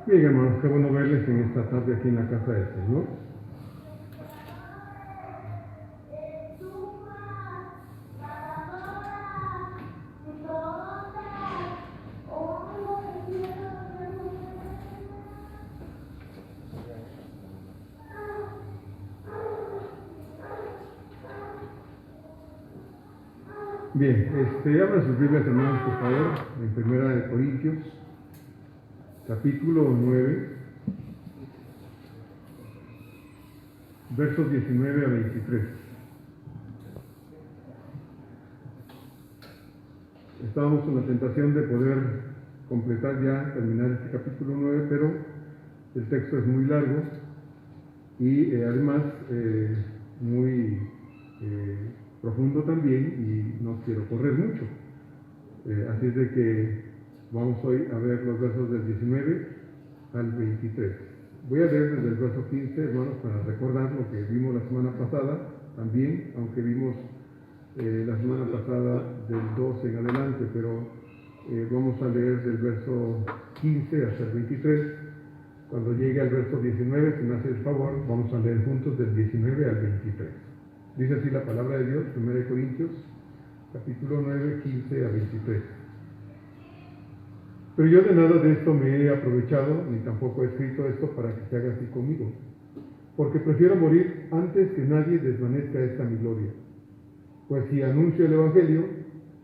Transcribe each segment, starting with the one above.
Bien, hermanos, qué bueno verles en esta tarde aquí en la casa del Señor. Bien, abran sus Biblias, hermanos, por favor, en Primera de Corintios, capítulo 9, versos 19 a 23. Estábamos con la tentación de poder completar ya, terminar este capítulo 9, pero el texto es muy largo y además muy profundo también, y no quiero correr mucho. Así es de que vamos hoy a ver los versos del 19 al 23. Voy a leer desde el verso 15, hermanos, para recordar lo que vimos la semana pasada también, aunque vimos la semana pasada del 12 en adelante, pero vamos a leer del verso 15 hasta el 23. Cuando llegue al verso 19, si me hace el favor, vamos a leer juntos del 19 al 23. Dice así la palabra de Dios, 1 Corintios, capítulo 9, 15 a 23. Pero yo de nada de esto me he aprovechado, ni tampoco he escrito esto para que se haga así conmigo, porque prefiero morir antes que nadie desvanezca esta mi gloria. Pues si anuncio el Evangelio,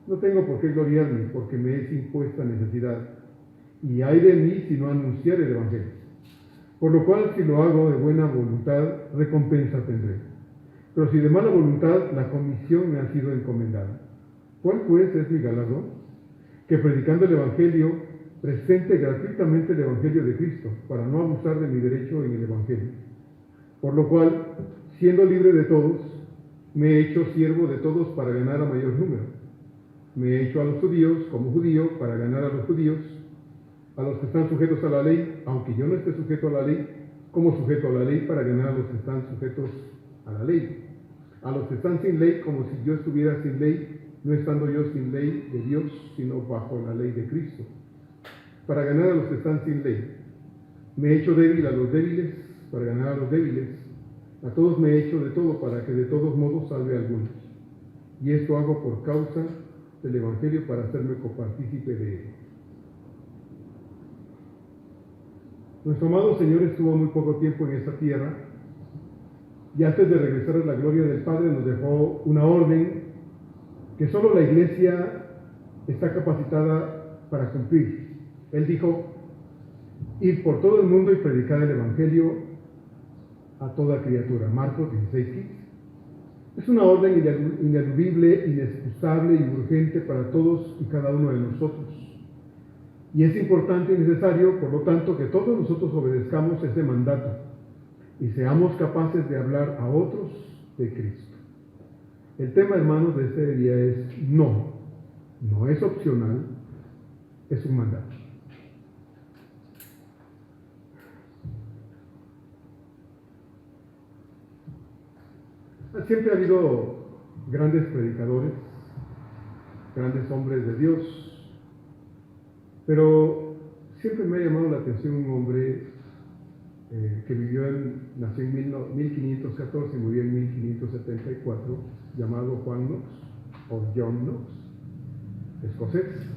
no tengo por qué gloriarme, porque me es impuesta necesidad, y ay de mí si no anunciar el Evangelio. Por lo cual, si lo hago de buena voluntad, recompensa tendré. Pero si de mala voluntad, la comisión me ha sido encomendada. ¿Cuál pues es mi galardón? Que predicando el Evangelio, presente gratuitamente el Evangelio de Cristo, para no abusar de mi derecho en el Evangelio. Por lo cual, siendo libre de todos, me he hecho siervo de todos para ganar a mayor número. Me he hecho a los judíos como judío para ganar a los judíos, a los que están sujetos a la ley, aunque yo no esté sujeto a la ley, como sujeto a la ley para ganar a los que están sujetos a la ley. A los que están sin ley, como si yo estuviera sin ley, no estando yo sin ley de Dios, sino bajo la ley de Cristo, para ganar a los que están sin ley. Me he hecho débil a los débiles, para ganar a los débiles. A todos me he hecho de todo, para que de todos modos salve a algunos. Y esto hago por causa del Evangelio, para hacerme copartícipe de él. Nuestro amado Señor estuvo muy poco tiempo en esta tierra, y antes de regresar a la gloria del Padre nos dejó una orden que solo la Iglesia está capacitada para cumplir. Él dijo: ir por todo el mundo y predicar el Evangelio a toda criatura. Marcos 16:15. Es una orden ineludible, inexcusable y urgente para todos y cada uno de nosotros. Y es importante y necesario, por lo tanto, que todos nosotros obedezcamos ese mandato y seamos capaces de hablar a otros de Cristo. El tema, hermanos, de este día es no es opcional, es un mandato. Siempre ha habido grandes predicadores, grandes hombres de Dios, pero siempre me ha llamado la atención un hombre que nació en 1514 y murió en 1574, llamado Juan Knox, o John Knox, escocés.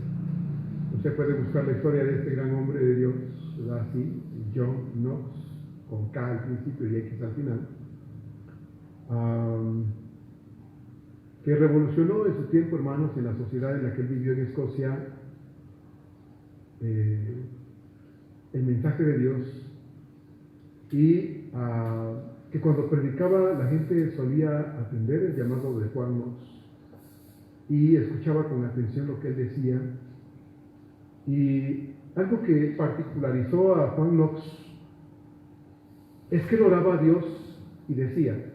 Usted puede buscar la historia de este gran hombre de Dios, ¿verdad? Así, John Knox, con K al principio y X al final, que revolucionó en su tiempo, hermanos, en la sociedad en la que él vivió en Escocia, el mensaje de Dios, y que cuando predicaba la gente solía atender el llamado de Juan Knox y escuchaba con atención lo que él decía. Y algo que particularizó a Juan Knox es que él oraba a Dios y decía: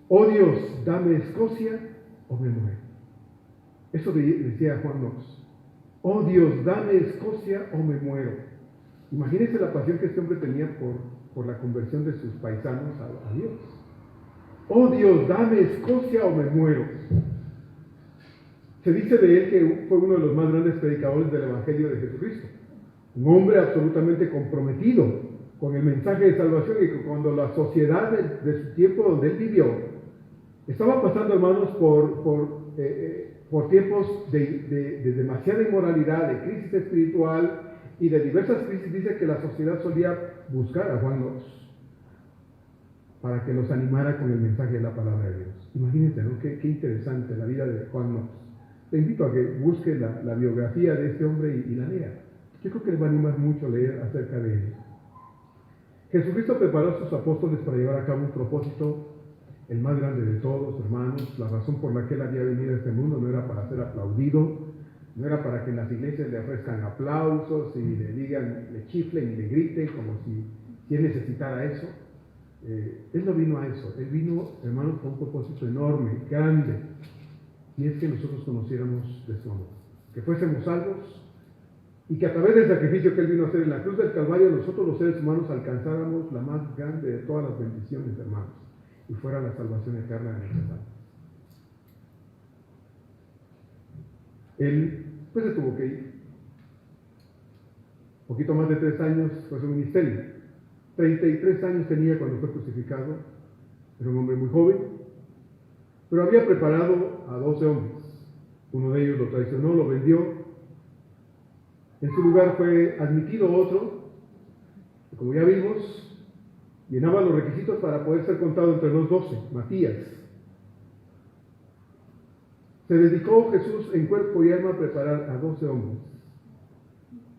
oh Dios, dame Escocia o me muero. Eso decía Juan Knox: oh Dios, dame Escocia o me muero. Imagínense la pasión que este hombre tenía por la conversión de sus paisanos a Dios. Oh Dios, dame Escocia o me muero. Se dice de él que fue uno de los más grandes predicadores del Evangelio de Jesucristo. un hombre absolutamente comprometido con el mensaje de salvación, y que cuando la sociedad de su tiempo donde él vivió estaba pasando, hermanos, por tiempos de demasiada inmoralidad, de crisis espiritual y de diversas crisis, dice que la sociedad solía buscar a Juan Knox para que los animara con el mensaje de la palabra de Dios. Imagínense, ¿no? Qué interesante la vida de Juan Knox. Te invito a que busque la biografía de este hombre y la lea. Yo creo que les va a animar mucho leer acerca de él. Jesucristo preparó a sus apóstoles para llevar a cabo un propósito, el más grande de todos, hermanos. La razón por la que él había venido a este mundo no era para ser aplaudido, no era para que en las iglesias le ofrezcan aplausos y le digan, le chiflen y le griten como si él necesitara eso. Él no vino a eso. Él vino, hermanos, con un propósito enorme, grande, y es que nosotros conociéramos de su amor, que fuésemos salvos, y que a través del sacrificio que él vino a hacer en la cruz del Calvario, nosotros los seres humanos alcanzáramos la más grande de todas las bendiciones, hermanos, y fuera la salvación eterna de nuestras almas. Él pues se tuvo que ir. Poquito más de 3 años fue su ministerio. 33 años tenía cuando fue crucificado. Era un hombre muy joven, pero había preparado a 12 hombres. Uno de ellos lo traicionó, lo vendió. En su lugar fue admitido otro, que, como ya vimos, llenaba los requisitos para poder ser contado entre los 12, Matías. Se dedicó Jesús en cuerpo y alma a preparar a 12 hombres,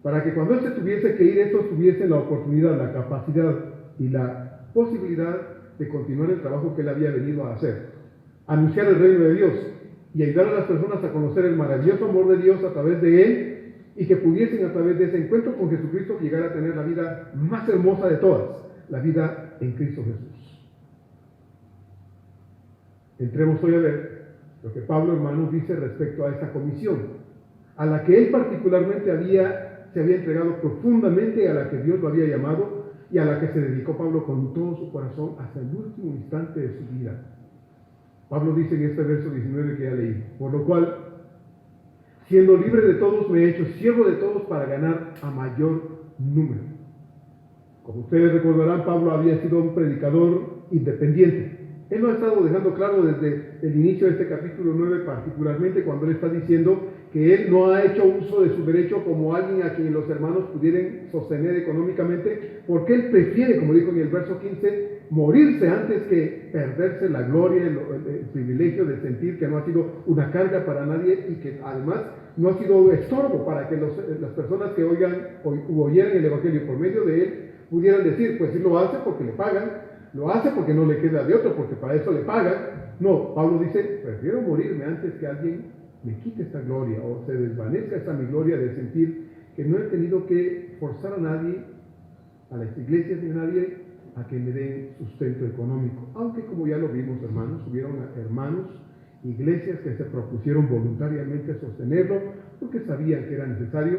para que cuando él se tuviese que ir, estos tuviesen la oportunidad, la capacidad y la posibilidad de continuar el trabajo que él había venido a hacer, anunciar el reino de Dios y ayudar a las personas a conocer el maravilloso amor de Dios a través de él, y que pudiesen a través de ese encuentro con Jesucristo llegar a tener la vida más hermosa de todas, la vida en Cristo Jesús. Entremos hoy a ver lo que Pablo, hermanos, dice respecto a esta comisión, a la que él particularmente se había entregado profundamente, a la que Dios lo había llamado y a la que se dedicó Pablo con todo su corazón hasta el último instante de su vida. Pablo dice en este verso 19 que ya leí, por lo cual, siendo libre de todos, me he hecho siervo de todos para ganar a mayor número. Como ustedes recordarán, Pablo había sido un predicador independiente. Él lo ha estado dejando claro desde el inicio de este capítulo 9, particularmente cuando él está diciendo que él no ha hecho uso de su derecho como alguien a quien los hermanos pudieran sostener económicamente, porque él prefiere, como dijo en el verso 15, morirse antes que perderse la gloria, el privilegio de sentir que no ha sido una carga para nadie y que además no ha sido estorbo para que las personas que oigan o oyeran el Evangelio por medio de él pudieran decir, pues sí lo hace porque le pagan, lo hace porque no le queda de otro, porque para eso le pagan. No, Pablo dice, prefiero morirme antes que alguien me quite esta gloria o se desvanezca esta mi gloria de sentir que no he tenido que forzar a nadie, a las iglesias ni a nadie, a que me den sustento económico. Aunque, como ya lo vimos, hermanos, hubieron hermanos, iglesias que se propusieron voluntariamente sostenerlo porque sabían que era necesario,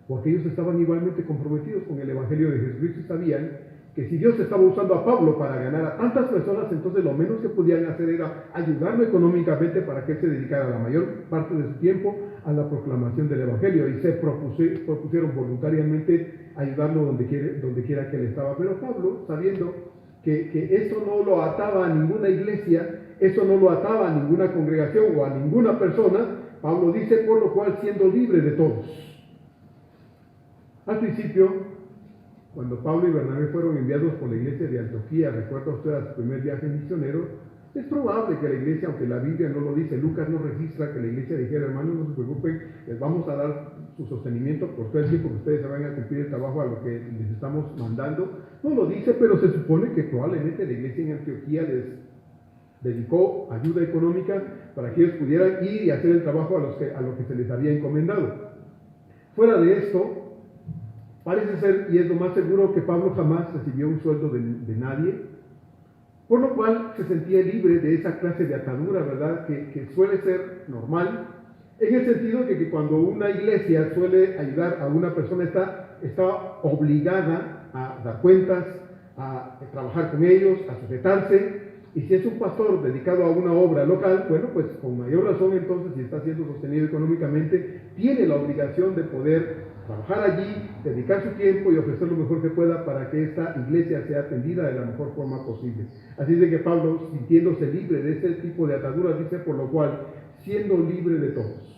porque ellos estaban igualmente comprometidos con el Evangelio de Jesucristo y sabían que si Dios estaba usando a Pablo para ganar a tantas personas, entonces lo menos que podían hacer era ayudarlo económicamente para que él se dedicara la mayor parte de su tiempo a la proclamación del Evangelio, y se propusieron voluntariamente ayudarlo donde quiera que él estaba. Pero Pablo, sabiendo que eso no lo ataba a ninguna iglesia, eso no lo ataba a ninguna congregación o a ninguna persona, Pablo dice, por lo cual, siendo libre de todos. Al principio, cuando Pablo y Bernabé fueron enviados por la iglesia de Antioquía, recuerda usted a su primer viaje misionero, es probable que la iglesia, aunque la Biblia no lo dice, Lucas no registra que la iglesia dijera, hermanos, no se preocupen, les vamos a dar su sostenimiento por todo el tiempo que ustedes se van a cumplir el trabajo a lo que les estamos mandando. No lo dice, pero se supone que probablemente la iglesia en Antioquía les dedicó ayuda económica para que ellos pudieran ir y hacer el trabajo a lo que se les había encomendado. Fuera de esto, parece ser, y es lo más seguro, que Pablo jamás recibió un sueldo de nadie, por lo cual se sentía libre de esa clase de atadura, ¿verdad?, que suele ser normal, en el sentido de que cuando una iglesia suele ayudar a una persona está obligada a dar cuentas, a trabajar con ellos, a sujetarse, y si es un pastor dedicado a una obra local, bueno, pues con mayor razón entonces, si está siendo sostenido económicamente, tiene la obligación de poder trabajar allí, dedicar su tiempo y ofrecer lo mejor que pueda para que esta iglesia sea atendida de la mejor forma posible. Así de que Pablo, sintiéndose libre de este tipo de ataduras, dice, por lo cual, siendo libre de todos.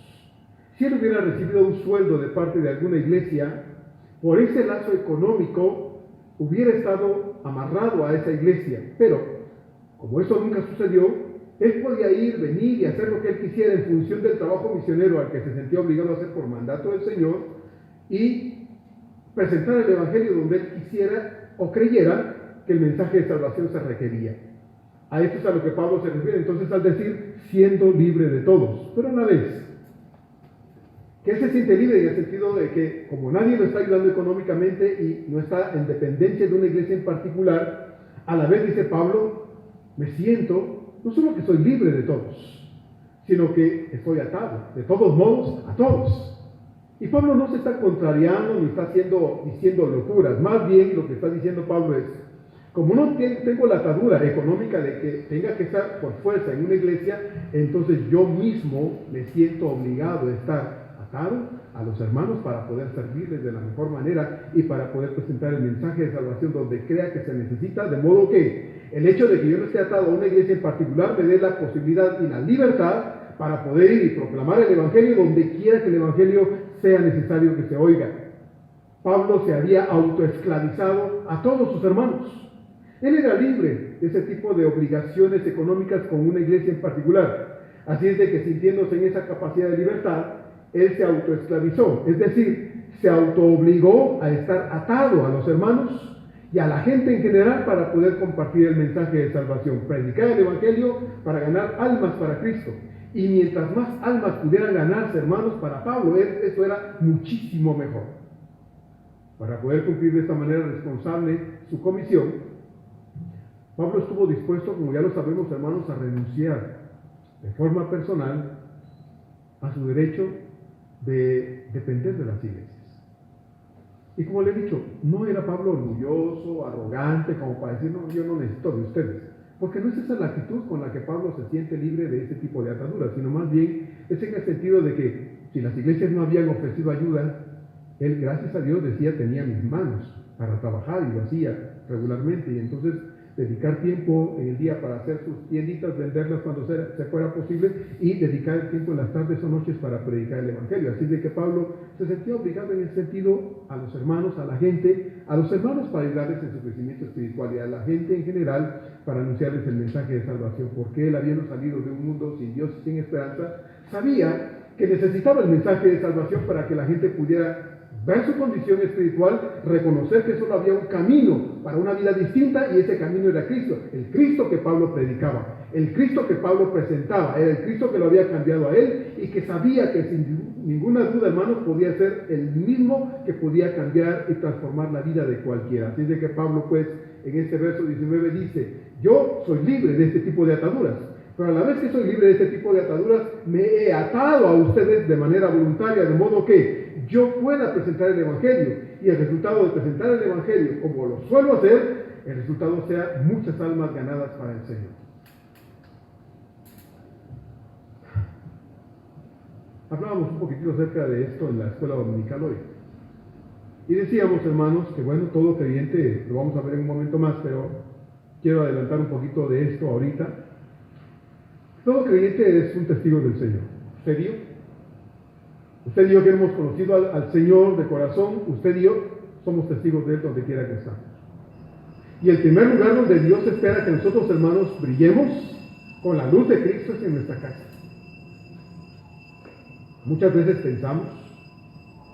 Si él hubiera recibido un sueldo de parte de alguna iglesia, por ese lazo económico hubiera estado amarrado a esa iglesia, pero como eso nunca sucedió, él podía ir, venir y hacer lo que él quisiera en función del trabajo misionero al que se sentía obligado a hacer por mandato del Señor y presentar el Evangelio donde él quisiera o creyera que el mensaje de salvación se requería. A esto es a lo que Pablo se refiere entonces al decir siendo libre de todos, pero a la vez que él se siente libre en el sentido de que como nadie lo está ayudando económicamente y no está en dependencia de una iglesia en particular, a la vez dice Pablo, me siento, no solo que soy libre de todos, sino que estoy atado, de todos modos, a todos. Y Pablo no se está contrariando ni está diciendo locuras, más bien lo que está diciendo Pablo es, como no tengo la atadura económica de que tenga que estar por fuerza en una iglesia, entonces yo mismo me siento obligado a estar atado a los hermanos para poder servirles de la mejor manera y para poder presentar el mensaje de salvación donde crea que se necesita, de modo que el hecho de que yo no esté atado a una iglesia en particular me dé la posibilidad y la libertad para poder ir y proclamar el Evangelio donde quiera que el Evangelio sea necesario que se oiga. Pablo se había autoesclavizado a todos sus hermanos. Él era libre de ese tipo de obligaciones económicas con una iglesia en particular. Así es de que sintiéndose en esa capacidad de libertad, él se autoesclavizó, es decir, se autoobligó a estar atado a los hermanos y a la gente en general para poder compartir el mensaje de salvación, predicar el Evangelio para ganar almas para Cristo. Y mientras más almas pudieran ganarse, hermanos, para Pablo, eso era muchísimo mejor. Para poder cumplir de esta manera responsable su comisión, Pablo estuvo dispuesto, como ya lo sabemos, hermanos, a renunciar de forma personal a su derecho de depender de las iglesias. Y como le he dicho, no era Pablo orgulloso, arrogante, como para decir, no, yo no necesito de ustedes. Porque no es esa la actitud con la que Pablo se siente libre de ese tipo de ataduras, sino más bien es en el sentido de que si las iglesias no habían ofrecido ayuda, él, gracias a Dios, decía, tenía mis manos para trabajar y lo hacía regularmente. Y entonces dedicar tiempo en el día para hacer sus tienditas, venderlas cuando se fuera posible y dedicar el tiempo en las tardes o noches para predicar el Evangelio. Así de que Pablo se sentía obligado en ese sentido a los hermanos, a la gente, a los hermanos para ayudarles en su crecimiento espiritual y a la gente en general para anunciarles el mensaje de salvación, porque él, habiendo salido de un mundo sin Dios y sin esperanza, sabía que necesitaba el mensaje de salvación para que la gente pudiera ver su condición espiritual, reconocer que solo había un camino para una vida distinta y ese camino era Cristo, el Cristo que Pablo predicaba, el Cristo que Pablo presentaba, era el Cristo que lo había cambiado a él y que sabía que sin ninguna duda, hermanos, podía ser el mismo que podía cambiar y transformar la vida de cualquiera. Así es de que Pablo, pues, en este verso 19 dice, yo soy libre de este tipo de ataduras, pero a la vez que soy libre de este tipo de ataduras, me he atado a ustedes de manera voluntaria, de modo que yo pueda presentar el Evangelio, y el resultado de presentar el Evangelio, como lo suelo hacer, el resultado sea muchas almas ganadas para el Señor. Hablábamos un poquitito acerca de esto en la escuela dominical hoy. Y decíamos, hermanos, que bueno, todo creyente, lo vamos a ver en un momento más, pero quiero adelantar un poquito de esto ahorita. Todo creyente es un testigo del Señor. ¿Usted y yo? Usted y yo que hemos conocido al Señor de corazón, usted y yo somos testigos de Él donde quiera que estamos. Y el primer lugar donde Dios espera que nosotros, hermanos, brillemos con la luz de Cristo es en nuestra casa. Muchas veces pensamos,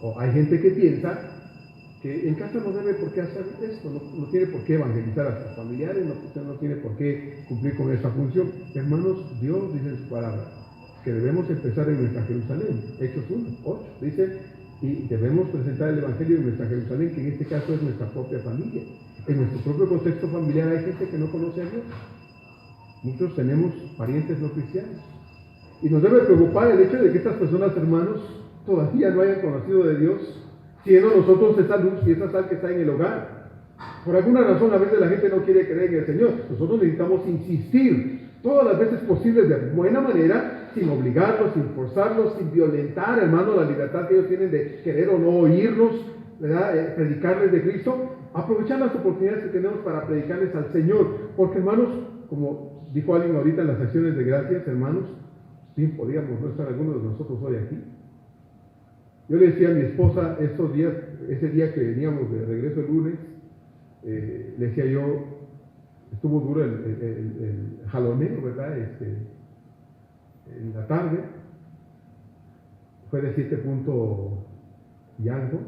o hay gente que piensa, que en casa no debe por qué hacer esto, no tiene por qué evangelizar a sus familiares, no tiene por qué cumplir con esa función. Hermanos, Dios dice en su palabra que debemos empezar en nuestra Jerusalén. Hechos 1:8 dice, y debemos presentar el Evangelio en nuestra Jerusalén, que en este caso es nuestra propia familia. En nuestro propio contexto familiar hay gente que no conoce a Dios. Muchos tenemos parientes no cristianos. Y nos debe preocupar el hecho de que estas personas, hermanos, todavía no hayan conocido de Dios, siendo nosotros esa luz y esa sal que está en el hogar. Por alguna razón a veces la gente no quiere creer en el Señor. Nosotros necesitamos insistir todas las veces posibles de buena manera sin obligarlos, sin forzarlos, sin violentar, hermano, la libertad que ellos tienen de querer o no oírnos, ¿verdad? Predicarles de Cristo. Aprovechar las oportunidades que tenemos para predicarles al Señor. Porque, hermanos, como dijo alguien ahorita en las acciones de gracias, hermanos, sí, podíamos no estar algunos de nosotros hoy aquí. Yo le decía a mi esposa estos días, ese día que veníamos de regreso el lunes, le decía yo, estuvo duro el jaloneo, ¿verdad? En la tarde, fue de 7 punto y algo,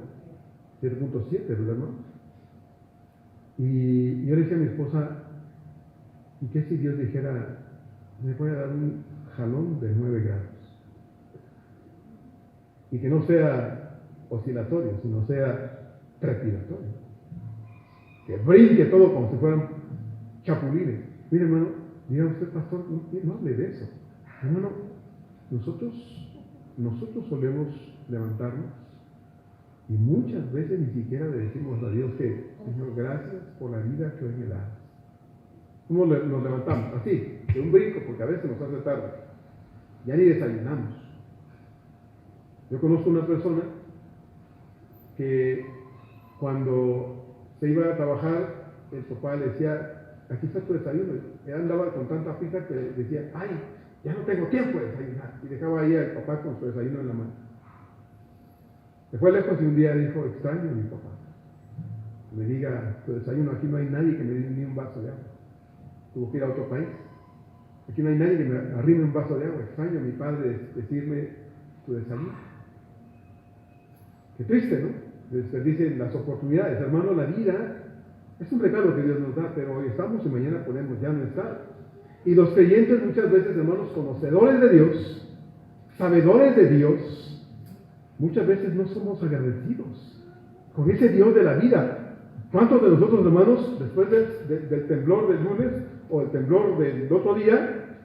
7.7, ¿verdad, hermano? Y yo le decía a mi esposa, ¿y qué si Dios dijera, me voy a dar un jalón de 9 grados? Y que no sea oscilatorio, sino sea trepidatorio. Que brinque todo como si fueran chapulines. Mire, hermano, diga usted, pastor, no hable de eso. Hermano, nosotros solemos levantarnos y muchas veces ni siquiera le decimos a Dios que, Señor, gracias por la vida que hoy me das. ¿Cómo nos levantamos? Así, de un brinco, porque a veces nos hace tarde. Ya ni desayunamos. Yo conozco una persona que cuando se iba a trabajar, el papá le decía, aquí está tu desayuno. Él andaba con tanta prisa que decía, ay, ya no tengo tiempo de desayunar. Y dejaba ahí al papá con su desayuno en la mano. Se fue lejos y un día dijo, extraño a mi papá. Me diga, tu desayuno, aquí no hay nadie que me dé ni un vaso de agua. Tuvo que ir a otro país. Aquí no hay nadie que me arrime un vaso de agua. Extraño a mi padre decirme tu desayuno. Qué triste, ¿no? Desperdicien las oportunidades. Hermano, la vida es un regalo que Dios nos da, pero hoy estamos y mañana podemos ya no estar. Y los creyentes muchas veces, hermanos, conocedores de Dios, sabedores de Dios, muchas veces no somos agradecidos con ese Dios de la vida. ¿Cuántos de nosotros, hermanos, después del temblor del lunes o el temblor del otro día,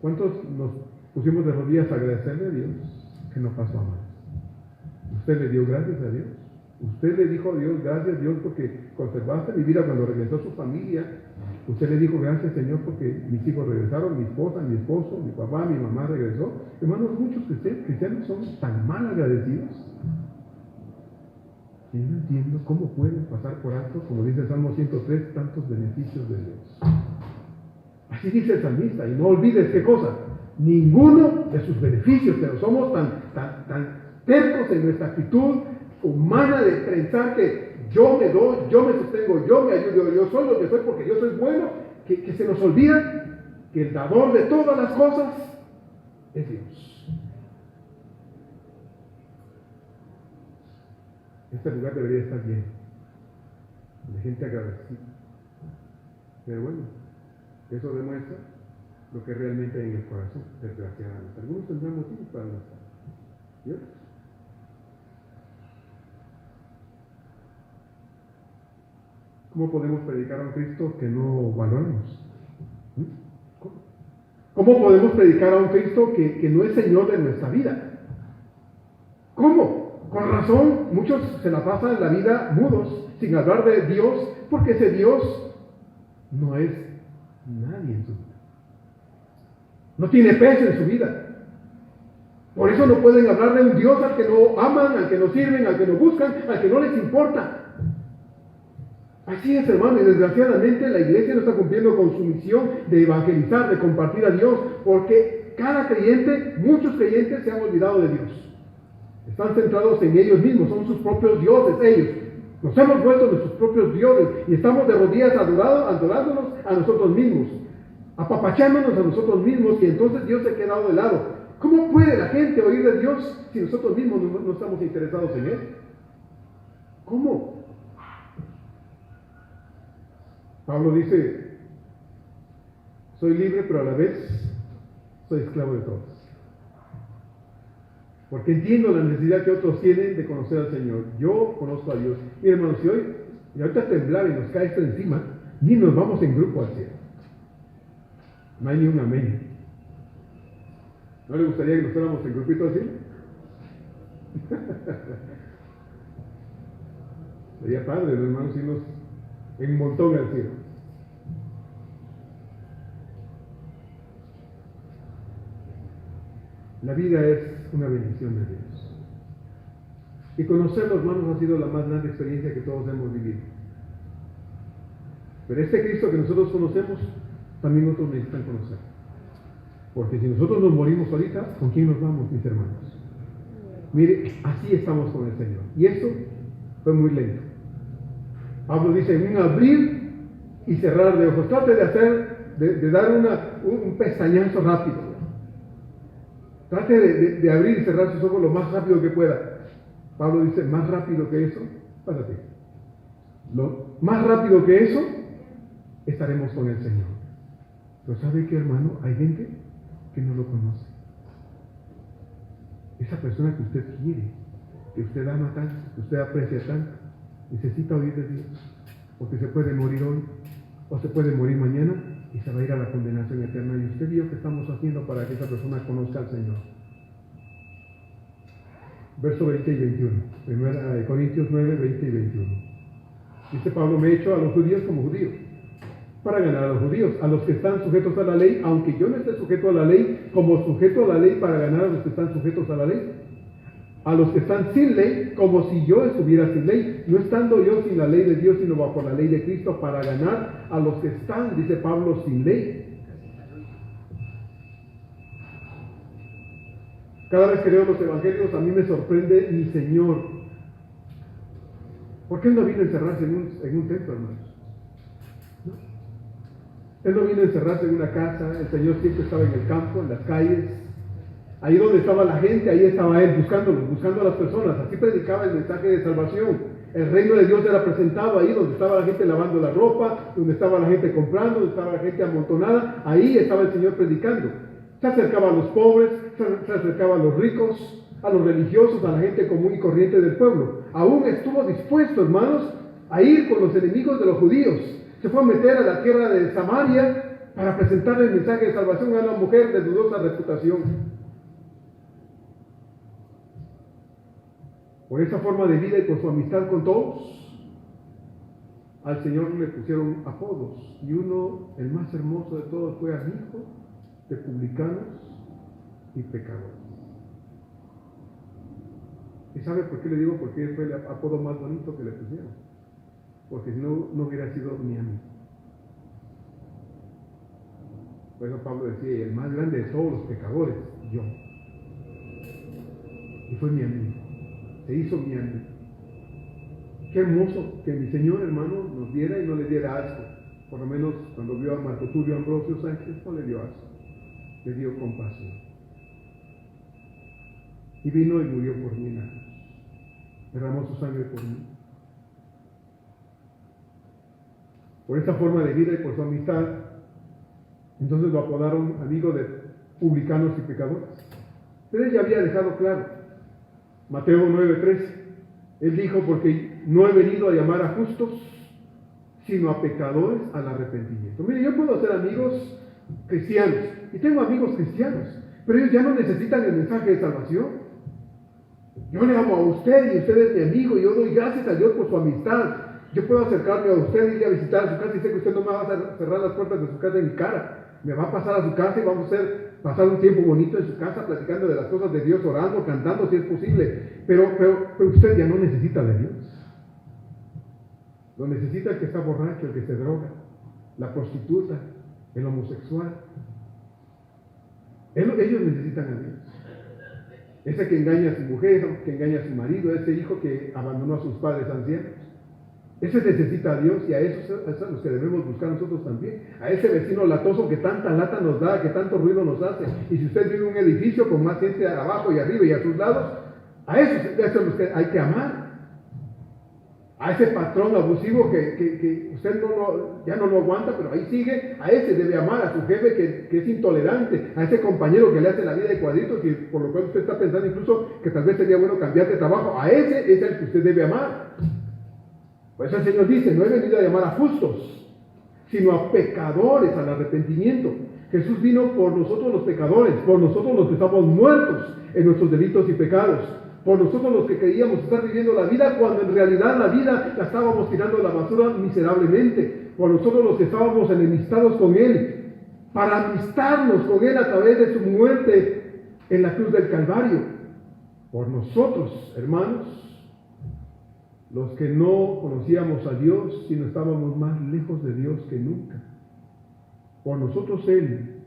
cuántos nos pusimos de rodillas a agradecerle a Dios que no pasó a más? Usted le dio gracias a Dios. Usted le dijo a Dios, gracias Dios porque conservaste mi vida cuando regresó su familia. Usted le dijo, gracias Señor porque mis hijos regresaron, mi esposa, mi esposo, mi papá, mi mamá regresó. Hermanos, muchos cristianos son tan mal agradecidos. Y no entiendo cómo pueden pasar por alto, como dice el Salmo 103, tantos beneficios de Dios. Así dice el salmista, y no olvides qué cosa, ninguno de sus beneficios, pero somos tan tercos en nuestra actitud humana de pensar que yo me doy, yo me sostengo, yo me ayudo, yo soy lo que soy porque yo soy bueno, que se nos olvida que el dador de todas las cosas es Dios. Este lugar debería estar lleno de gente agradecida. Pero bueno, eso demuestra lo que realmente hay en el corazón, desgraciadamente. Algunos tendrán motivos para no estar. ¿Y otros? ¿Cómo podemos predicar a un Cristo que no valoramos? ¿Cómo podemos predicar a un Cristo que no es Señor de nuestra vida? ¿Cómo? Con razón, muchos se la pasan la vida mudos, sin hablar de Dios, porque ese Dios no es nadie en su vida. No tiene peso en su vida. Por eso no pueden hablar de un Dios al que no aman, al que no sirven, al que no buscan, al que no les importa. Así es, hermano, y desgraciadamente la iglesia no está cumpliendo con su misión de evangelizar, de compartir a Dios, porque cada creyente, muchos creyentes se han olvidado de Dios. Están centrados en ellos mismos, son sus propios dioses ellos. Nos hemos vuelto nuestros propios dioses y estamos de rodillas adorándonos a nosotros mismos, apapachándonos a nosotros mismos, y entonces Dios se ha quedado de lado. ¿Cómo puede la gente oír de Dios si nosotros mismos no estamos interesados en Él? ¿Cómo? Pablo dice, soy libre, pero a la vez soy esclavo de todos. Porque entiendo la necesidad que otros tienen de conocer al Señor. Yo conozco a Dios. Mire, hermanos, si hoy, y ahorita temblar y nos cae esto encima, ni nos vamos en grupo al cielo. No hay ni un amén. ¿No le gustaría que nos fuéramos en grupito así? Sería padre, hermanos, irnos en montón al cielo. La vida es una bendición de Dios. Y conocerlo, hermanos, ha sido la más grande experiencia que todos hemos vivido. Pero este Cristo que nosotros conocemos, también otros necesitan conocer. Porque si nosotros nos morimos ahorita, ¿con quién nos vamos, mis hermanos? Mire, así estamos con el Señor. Y esto fue muy lento. Pablo dice, en un abrir y cerrar de ojos. Trate de hacer, de dar un pestañazo rápido. Trate de abrir y cerrar sus ojos lo más rápido que pueda. Pablo dice, más rápido que eso, pásate. Lo más rápido que eso, estaremos con el Señor. Pero ¿sabe qué, hermano? Hay gente que no lo conoce. Esa persona que usted quiere, que usted ama tanto, que usted aprecia tanto, necesita oír de Dios. Porque se puede morir hoy, o se puede morir mañana, y se va a ir a la condenación eterna. Y usted vio qué estamos haciendo para que esa persona conozca al Señor. Verso 20 y 21. Primera Corintios 9, 20 y 21. Dice Pablo, me he hecho a los judíos como judío, para ganar a los judíos, a los que están sujetos a la ley, aunque yo no esté sujeto a la ley, como sujeto a la ley para ganar a los que están sujetos a la ley. A los que están sin ley, como si yo estuviera sin ley, no estando yo sin la ley de Dios, sino bajo la ley de Cristo, para ganar a los que están, dice Pablo, sin ley. Cada vez que leo los evangelios, a mí me sorprende mi Señor. ¿Por qué Él no vino a encerrarse en un templo, hermanos? ¿No? Él no vino a encerrarse en una casa. El Señor siempre estaba en el campo, en las calles. Ahí donde estaba la gente, ahí estaba Él buscando a las personas. Así predicaba el mensaje de salvación. El reino de Dios era presentado ahí donde estaba la gente lavando la ropa, donde estaba la gente comprando, donde estaba la gente amontonada. Ahí estaba el Señor predicando. Se acercaba a los pobres, se acercaba a los ricos, a los religiosos, a la gente común y corriente del pueblo. Aún estuvo dispuesto, hermanos, a ir con los enemigos de los judíos. Se fue a meter a la tierra de Samaria para presentarle el mensaje de salvación a una mujer de dudosa reputación. Por esa forma de vida y por su amistad con todos, al Señor le pusieron apodos. Y uno, el más hermoso de todos, fue amigo de publicanos y pecadores. ¿Y sabe por qué le digo? Porque fue el apodo más bonito que le pusieron. Porque si no, no hubiera sido mi amigo. Por eso Pablo decía, el más grande de todos los pecadores, yo. Y fue mi amigo. Se hizo mi amigo. Qué hermoso que mi Señor, hermano, nos diera y no le diera asco. Por lo menos cuando vio a Marco Tulio Ambrosio Sánchez, no le dio asco. Le dio compasión. Y vino y murió por mí en la cruz. Derramó su sangre por mí. Por esa forma de vida y por su amistad, entonces lo apodaron amigo de publicanos y pecadores. Pero él ya había dejado claro, Mateo 9:13, él dijo, porque no he venido a llamar a justos, sino a pecadores al arrepentimiento. Mire, yo puedo hacer amigos cristianos, y tengo amigos cristianos, pero ellos ya no necesitan el mensaje de salvación. Yo le amo a usted y usted es mi amigo, y yo doy gracias a Dios por su amistad. Yo puedo acercarme a usted y ir a visitar a su casa y sé que usted no me va a cerrar las puertas de su casa en mi cara. Me va a pasar a su casa y vamos a pasar un tiempo bonito en su casa platicando de las cosas de Dios, orando, cantando si es posible. Pero usted ya no necesita de Dios. Lo necesita el que está borracho, el que se droga, la prostituta, el homosexual. Ellos necesitan a Dios. Ese que engaña a su mujer, que engaña a su marido, ese hijo que abandonó a sus padres ancianos. Ese necesita a Dios y a esos a los que debemos buscar nosotros también. A ese vecino latoso que tanta lata nos da, que tanto ruido nos hace. Y si usted vive en un edificio con más gente abajo y arriba y a sus lados, a esos los que hay que amar. A ese patrón abusivo que usted ya no lo aguanta, pero ahí sigue, a ese debe amar, a su jefe que es intolerante, a ese compañero que le hace la vida de cuadritos y por lo cual usted está pensando incluso que tal vez sería bueno cambiar de trabajo, a ese es el que usted debe amar. Por eso el Señor dice, no he venido a llamar a justos, sino a pecadores, al arrepentimiento. Jesús vino por nosotros los pecadores, por nosotros los que estamos muertos en nuestros delitos y pecados, por nosotros los que creíamos estar viviendo la vida cuando en realidad la vida la estábamos tirando a la basura miserablemente, por nosotros los que estábamos enemistados con Él, para amistarnos con Él a través de su muerte en la cruz del Calvario, por nosotros, hermanos, los que no conocíamos a Dios, sino estábamos más lejos de Dios que nunca. Por nosotros Él,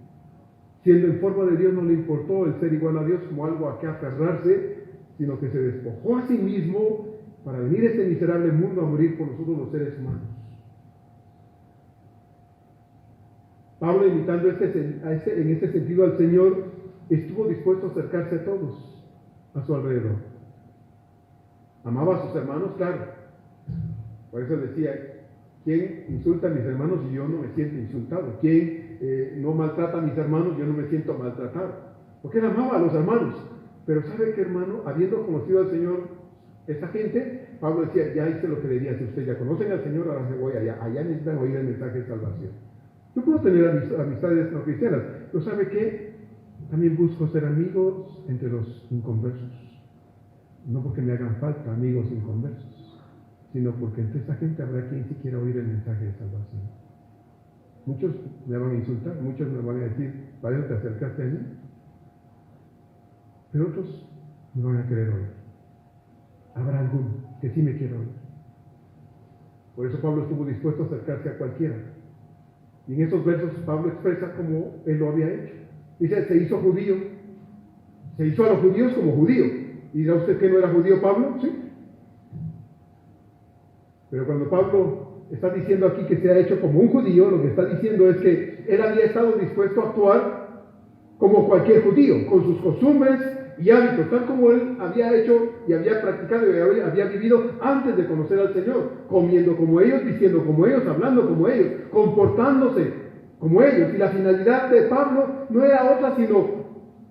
siendo en forma de Dios, no le importó el ser igual a Dios como algo a que aferrarse, sino que se despojó a sí mismo para venir a este miserable mundo a morir por nosotros los seres humanos. Pablo, imitando en este sentido al Señor, estuvo dispuesto a acercarse a todos a su alrededor. Amaba a sus hermanos, claro. Por eso decía, ¿quién insulta a mis hermanos y yo no me siento insultado? ¿Quién no maltrata a mis hermanos y yo no me siento maltratado? Porque él amaba a los hermanos. Pero ¿sabe qué, hermano? Habiendo conocido al Señor, esa gente, Pablo decía, ya hice lo que debía hacer. Ustedes ya conocen al Señor, ahora me voy allá. Allá necesitan oír el mensaje de salvación. Yo puedo tener amistades no cristianas, pero ¿sabe qué? También busco ser amigos entre los inconversos. No porque me hagan falta amigos inconversos, sino porque entre esa gente habrá quien sí quiera oír el mensaje de salvación. Muchos me van a insultar, muchos me van a decir, ¿para qué te acercaste a mí? Pero otros me van a querer oír. Habrá alguno que sí me quiera oír. Por eso Pablo estuvo dispuesto a acercarse a cualquiera. Y en esos versos Pablo expresa cómo él lo había hecho. Dice, se hizo judío. Se hizo a los judíos como judío. ¿Y dirá usted que no era judío Pablo? Sí. Pero cuando Pablo está diciendo aquí que se ha hecho como un judío, lo que está diciendo es que él había estado dispuesto a actuar como cualquier judío, con sus costumbres y hábitos, tal como él había hecho y había practicado y había vivido antes de conocer al Señor, comiendo como ellos, diciendo como ellos, hablando como ellos, comportándose como ellos. Y la finalidad de Pablo no era otra sino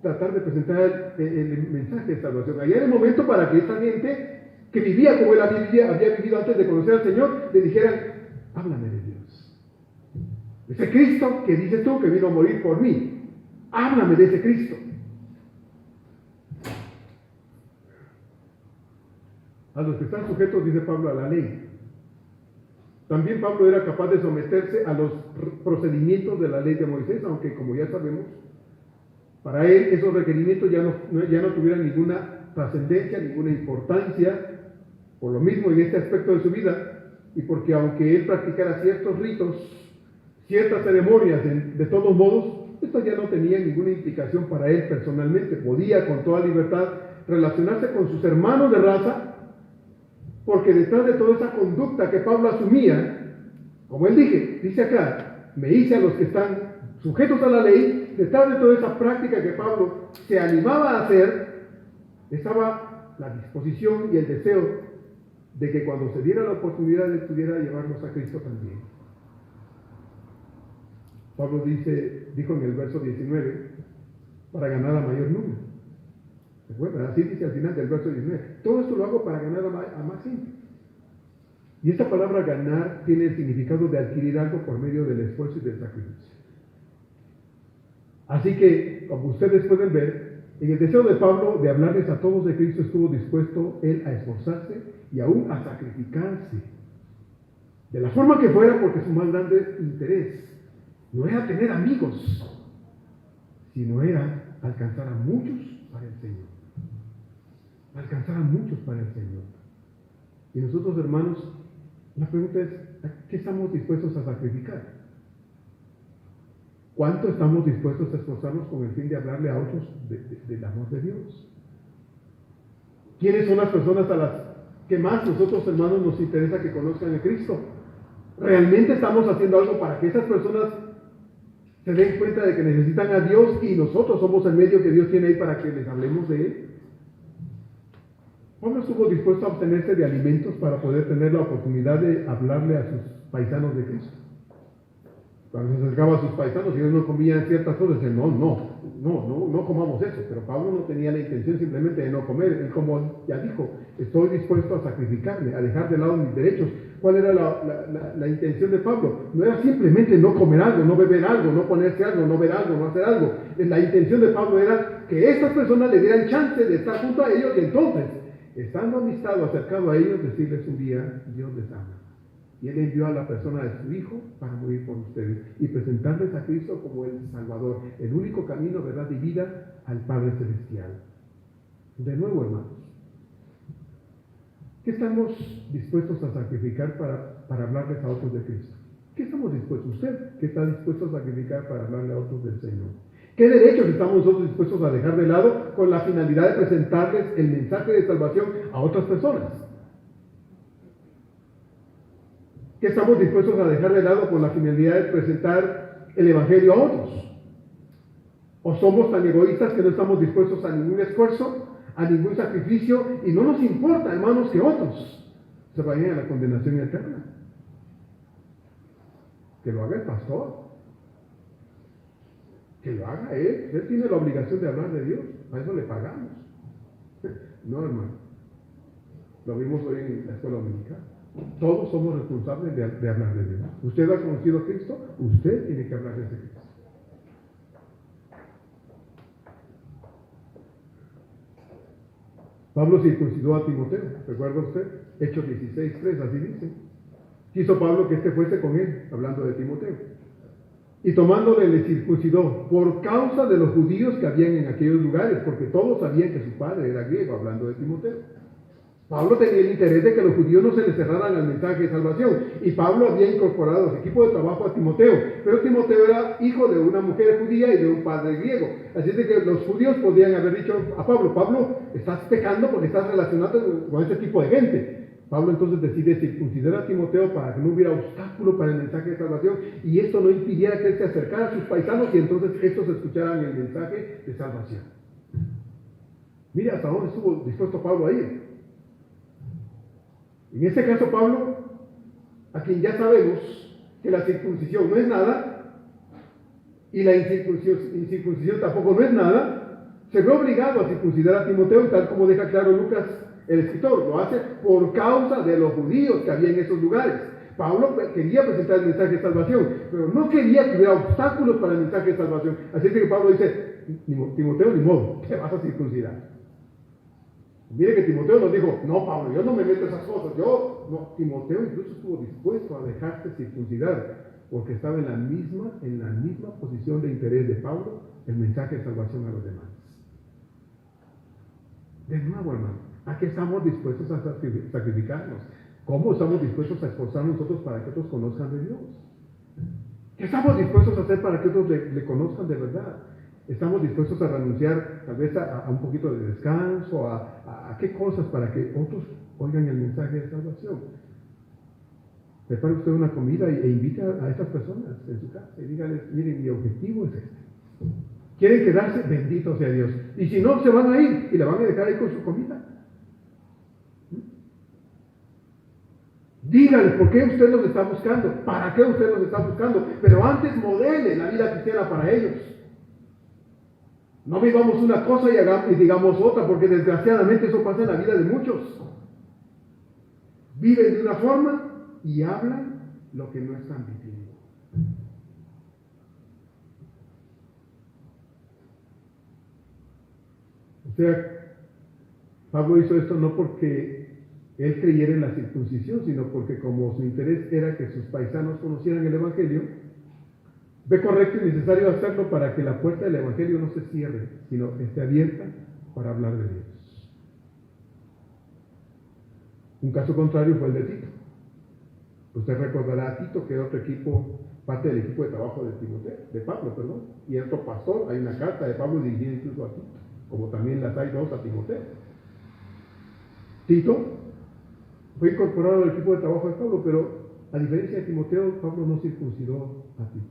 tratar de presentar el mensaje de salvación. Allá era el momento para que esa gente que vivía como él había vivido antes de conocer al Señor, le dijeran, háblame de Dios. Ese Cristo que dices tú que vino a morir por mí, háblame de ese Cristo. A los que están sujetos, dice Pablo, a la ley. También Pablo era capaz de someterse a los procedimientos de la ley de Moisés, aunque como ya sabemos, para él esos requerimientos ya no tuvieran ninguna trascendencia, ninguna importancia, por lo mismo en este aspecto de su vida, y porque aunque él practicara ciertos ritos, ciertas ceremonias, de todos modos, esto ya no tenía ninguna implicación para él personalmente. Podía con toda libertad relacionarse con sus hermanos de raza, porque detrás de toda esa conducta que Pablo asumía, como él dice acá, me hice a los que están sujetos a la ley, detrás de toda esa práctica que Pablo se animaba a hacer, estaba la disposición y el deseo de que cuando se diera la oportunidad él pudiera llevarnos a Cristo también. Pablo dijo en el verso 19, para ganar a mayor número. ¿Recuerdan? Así dice al final del verso 19. Todo esto lo hago para ganar a más gente. Y esta palabra ganar tiene el significado de adquirir algo por medio del esfuerzo y del sacrificio. Así que, como ustedes pueden ver, en el deseo de Pablo de hablarles a todos de Cristo, estuvo dispuesto él a esforzarse y aún a sacrificarse. De la forma que fuera, porque su más grande interés no era tener amigos, sino era alcanzar a muchos para el Señor. Alcanzar a muchos para el Señor. Y nosotros, hermanos, la pregunta es, ¿qué estamos dispuestos a sacrificar? ¿Cuánto estamos dispuestos a esforzarnos con el fin de hablarle a otros del amor de Dios? ¿Quiénes son las personas a las que más nosotros, hermanos, nos interesa que conozcan a Cristo? ¿Realmente estamos haciendo algo para que esas personas se den cuenta de que necesitan a Dios y nosotros somos el medio que Dios tiene ahí para que les hablemos de Él? Pablo estuvo dispuesto a abstenerse de alimentos para poder tener la oportunidad de hablarle a sus paisanos de Cristo. Cuando se acercaba a sus paisanos y ellos no comían ciertas cosas, decían, no comamos eso. Pero Pablo no tenía la intención simplemente de no comer. Él, como ya dijo, estoy dispuesto a sacrificarme, a dejar de lado mis derechos. ¿Cuál era la intención de Pablo? No era simplemente no comer algo, no beber algo, no ponerse algo, no ver algo, no hacer algo. La intención de Pablo era que estas personas le dieran chance de estar junto a ellos y entonces, estando amistado, acercado a ellos, decirles un día, Dios les ama. Y Él envió a la persona de su Hijo para morir por ustedes y presentarles a Cristo como el Salvador, el único camino, verdad y vida al Padre Celestial. De nuevo, hermanos, ¿qué estamos dispuestos a sacrificar para hablarles a otros de Cristo? ¿Qué estamos dispuestos? ¿Usted qué está dispuesto a sacrificar para hablarle a otros del Señor? ¿Qué derechos estamos nosotros dispuestos a dejar de lado con la finalidad de presentarles el mensaje de salvación a otras personas? ¿Qué estamos dispuestos a dejar de lado con la finalidad de presentar el Evangelio a otros? ¿O somos tan egoístas que no estamos dispuestos a ningún esfuerzo, a ningún sacrificio, y no nos importa, hermanos, que otros se vayan a la condenación eterna? Que lo haga el pastor, que lo haga él. Él tiene la obligación de hablar de Dios, a eso le pagamos. No, hermano, lo vimos hoy en la escuela dominical. Todos somos responsables de hablar de Dios. Usted ha conocido a Cristo, usted tiene que hablar de Cristo. Pablo circuncidó a Timoteo, ¿recuerda usted? Hechos 16:3, así dice. Quiso Pablo que éste fuese con él, hablando de Timoteo. Y tomándole le circuncidó por causa de los judíos que habían en aquellos lugares, porque todos sabían que su padre era griego, hablando de Timoteo. Pablo tenía el interés de que los judíos no se les cerraran al mensaje de salvación, y Pablo había incorporado a su equipo de trabajo a Timoteo, pero Timoteo era hijo de una mujer judía y de un padre griego, así de que los judíos podrían haber dicho a Pablo: Pablo, estás pecando porque estás relacionado con este tipo de gente. Pablo entonces decide circuncidar a Timoteo para que no hubiera obstáculo para el mensaje de salvación, y esto no impidiera que él se acercara a sus paisanos y entonces estos escucharan el mensaje de salvación. Mira hasta dónde estuvo dispuesto Pablo a ir. En este caso, Pablo, a quien ya sabemos que la circuncisión no es nada, y la incircuncisión tampoco no es nada, se ve obligado a circuncidar a Timoteo, y tal como deja claro Lucas, el escritor, lo hace por causa de los judíos que había en esos lugares. Pablo quería presentar el mensaje de salvación, pero no quería que hubiera obstáculos para el mensaje de salvación. Así es que Pablo dice: Timoteo, ni modo, te vas a circuncidar. Mire que Timoteo nos dijo: no, Pablo, yo no me meto a esas cosas. No, Timoteo incluso estuvo dispuesto a dejarse circuncidar, porque estaba en la misma posición de interés de Pablo, el mensaje de salvación a los demás. De nuevo, hermano, ¿a qué estamos dispuestos a sacrificarnos? ¿Cómo estamos dispuestos a esforzarnos nosotros para que otros conozcan de Dios? ¿Qué estamos dispuestos a hacer para que otros le conozcan de verdad? ¿Estamos dispuestos a renunciar tal vez a un poquito de descanso? ¿A qué cosas para que otros oigan el mensaje de salvación? Prepare usted una comida e invite a estas personas en su casa y díganles: miren, mi objetivo es este. ¿Quieren quedarse? Bendito sea Dios. Y si no, se van a ir y la van a dejar ahí con su comida. Díganles por qué usted los está buscando, para qué usted los está buscando, pero antes modele la vida cristiana para ellos. No vivamos una cosa y digamos otra, porque desgraciadamente eso pasa en la vida de muchos. Viven de una forma y hablan lo que no están viviendo. O sea, Pablo hizo esto no porque él creyera en la circuncisión, sino porque como su interés era que sus paisanos conocieran el Evangelio, ve correcto y necesario hacerlo para que la puerta del Evangelio no se cierre, sino esté abierta para hablar de Dios. Un caso contrario fue el de Tito. Usted recordará a Tito, que era otro equipo, parte del equipo de trabajo de Pablo, y otro pastor. Hay una carta de Pablo dirigida incluso a Tito, como también las hay dos a Timoteo. Tito fue incorporado al equipo de trabajo de Pablo, pero a diferencia de Timoteo, Pablo no circuncidó a Tito.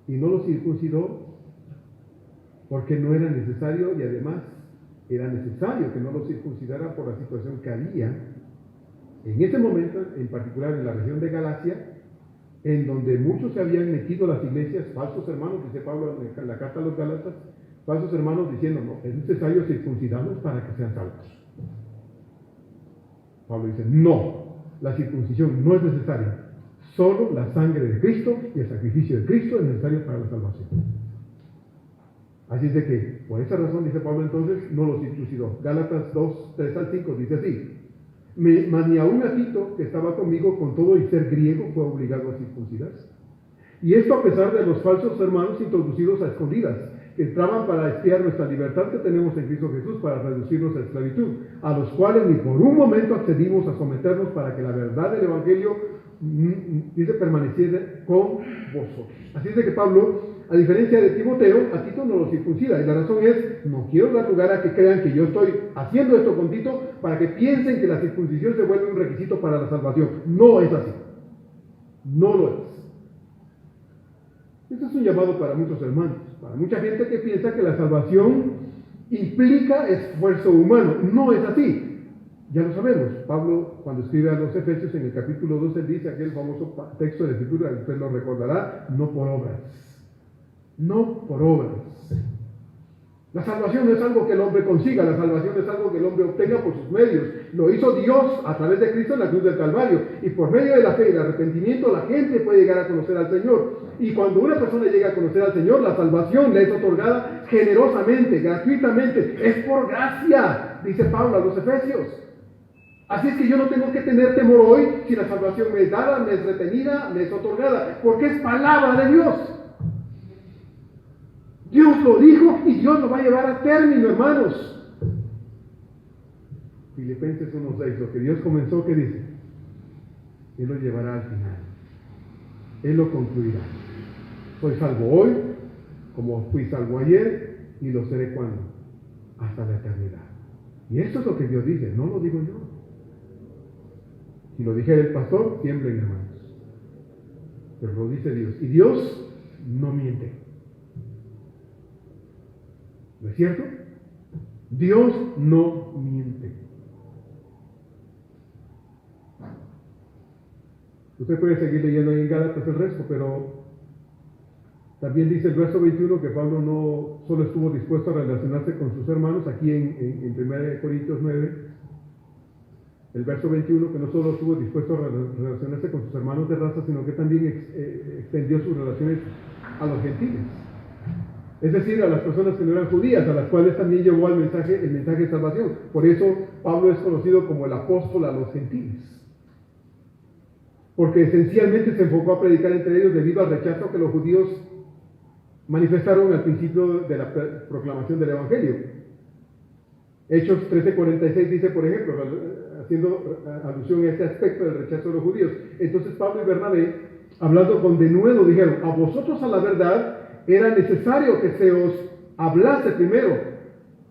Y no lo circuncidó porque no era necesario, y además era necesario que no lo circuncidara por la situación que había en ese momento, en particular en la región de Galacia, en donde muchos se habían metido a las iglesias, falsos hermanos, dice Pablo en la carta a los Gálatas, falsos hermanos diciendo: no, es necesario circuncidarlos para que sean salvos. Pablo dice: no, la circuncisión no es necesaria. Solo la sangre de Cristo y el sacrificio de Cristo es necesario para la salvación. Así es de que, por esa razón, dice Pablo entonces, no lo circuncidó. Gálatas 2, 3 al 5 dice así: Mas ni aún a Tito, que estaba conmigo, con todo y ser griego, fue obligado a circuncidarse. Y esto a pesar de los falsos hermanos introducidos a escondidas, que entraban para espiar nuestra libertad que tenemos en Cristo Jesús para reducirnos a esclavitud, a los cuales ni por un momento accedimos a someternos para que la verdad del Evangelio, dice, permaneciera con vosotros. Así es de que Pablo, a diferencia de Timoteo, a Tito no lo circuncida. Y la razón es, no quiero dar lugar a que crean que yo estoy haciendo esto con Tito para que piensen que la circuncisión se vuelve un requisito para la salvación. No es así. No lo es. Este es un llamado para muchos hermanos, para mucha gente que piensa que la salvación implica esfuerzo humano. No es así. Ya lo sabemos. Pablo, cuando escribe a los Efesios en el capítulo 12, dice aquel famoso texto de la Escritura, usted lo recordará, no por obras. No por obras. La salvación no es algo que el hombre consiga, la salvación es algo que el hombre obtenga por sus medios. Lo hizo Dios a través de Cristo en la cruz del Calvario. Y por medio de la fe y el arrepentimiento, la gente puede llegar a conocer al Señor. Y cuando una persona llega a conocer al Señor, la salvación le es otorgada generosamente, gratuitamente. Es por gracia, dice Pablo a los Efesios. Así es que yo no tengo que tener temor hoy si la salvación me es dada, me es retenida, me es otorgada, porque es palabra de Dios. Dios lo dijo y Dios lo va a llevar a término, hermanos. Filipenses 1:6, lo que Dios comenzó, ¿qué dice? Él lo llevará al final. Él lo concluirá. Soy salvo hoy, como fui salvo ayer, y lo seré cuando, hasta la eternidad. Y esto es lo que Dios dice, no lo digo yo. Si lo dijera el pastor, tiemblen, hermanos. Pero lo dice Dios. Y Dios no miente. ¿No es cierto? Dios no miente. Usted puede seguir leyendo ahí en Gálatas el resto, pero también dice el verso 21 que Pablo no solo estuvo dispuesto a relacionarse con sus hermanos, aquí en 1 Corintios 9, el verso 21, que no solo estuvo dispuesto a relacionarse con sus hermanos de raza, sino que también extendió sus relaciones a los gentiles. Es decir, a las personas que no eran judías, a las cuales también llevó el mensaje de salvación. Por eso Pablo es conocido como el apóstol a los gentiles. Porque esencialmente se enfocó a predicar entre ellos debido al rechazo que los judíos manifestaron al principio de la proclamación del Evangelio. Hechos 13:46 dice, por ejemplo, haciendo alusión a este aspecto del rechazo de los judíos. Entonces Pablo y Bernabé, hablando con denuedo, dijeron, a vosotros a la verdad era necesario que se os hablase primero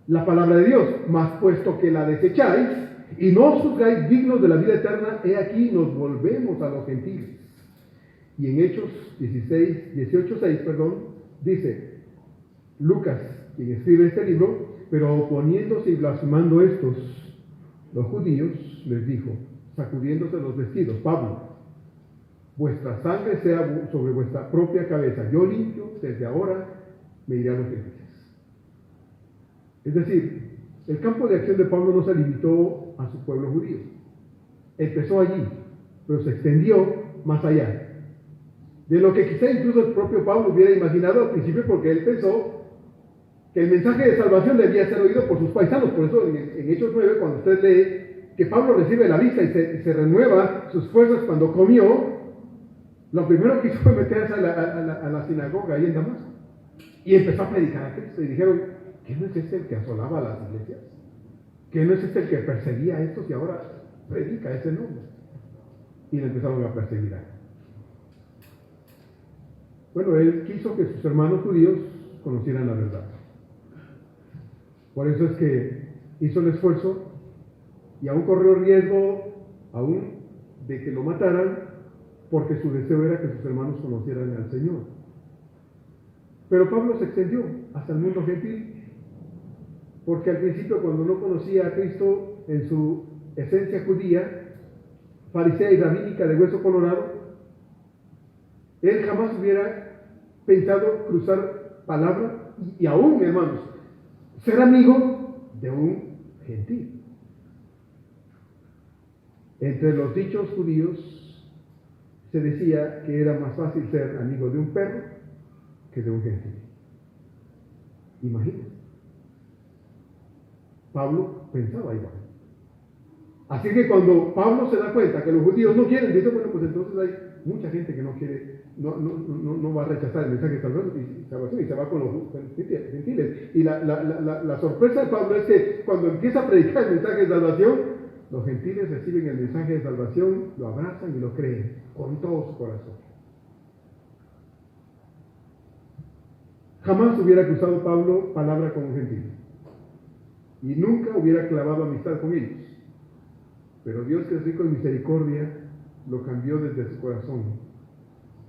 la palabra de Dios, mas puesto que la desecháis y no os juzgáis dignos de la vida eterna, he aquí nos volvemos a los gentiles. Y en Hechos 18:6, dice Lucas, quien escribe este libro, pero oponiéndose y blasfemando estos, los judíos, les dijo, sacudiéndose los vestidos, Pablo, vuestra sangre sea sobre vuestra propia cabeza. Yo limpio, desde ahora me iré a los gentiles. Es decir, el campo de acción de Pablo no se limitó a su pueblo judío. Empezó allí, pero se extendió más allá. De lo que quizá incluso el propio Pablo hubiera imaginado al principio, porque él pensó que el mensaje de salvación debía ser oído por sus paisanos. Por eso en Hechos 9, cuando usted lee que Pablo recibe la vista y se renueva sus fuerzas cuando comió, lo primero que hizo fue meterse a la sinagoga ahí en Damasco y empezó a predicar a Cristo. Y dijeron, ¿qué no es este el que asolaba las iglesias? ¿Qué no es este el que perseguía a estos y ahora predica ese nombre? Y le empezaron a perseguir a él. Bueno, él quiso que sus hermanos judíos conocieran la verdad. Por eso es que hizo el esfuerzo y aún corrió riesgo de que lo mataran, porque su deseo era que sus hermanos conocieran al Señor. Pero Pablo se extendió hasta el mundo gentil, porque al principio, cuando no conocía a Cristo en su esencia judía, farisea y rabínica de hueso colorado, él jamás hubiera pensado cruzar palabra y aún, hermanos, ser amigo de un gentil. Entre los dichos judíos se decía que era más fácil ser amigo de un perro que de un gentil. Imagínense. Pablo pensaba igual. Así que cuando Pablo se da cuenta que los judíos no quieren, dice, bueno, pues entonces hay mucha gente que no quiere, no va a rechazar el mensaje de salvación y se va con los gentiles. Y la sorpresa de Pablo es que cuando empieza a predicar el mensaje de salvación, los gentiles reciben el mensaje de salvación, lo abrazan y lo creen con todo su corazón. Jamás hubiera cruzado Pablo palabra con un gentil y nunca hubiera clavado amistad con ellos. Pero Dios, que es rico en misericordia, lo cambió desde su corazón,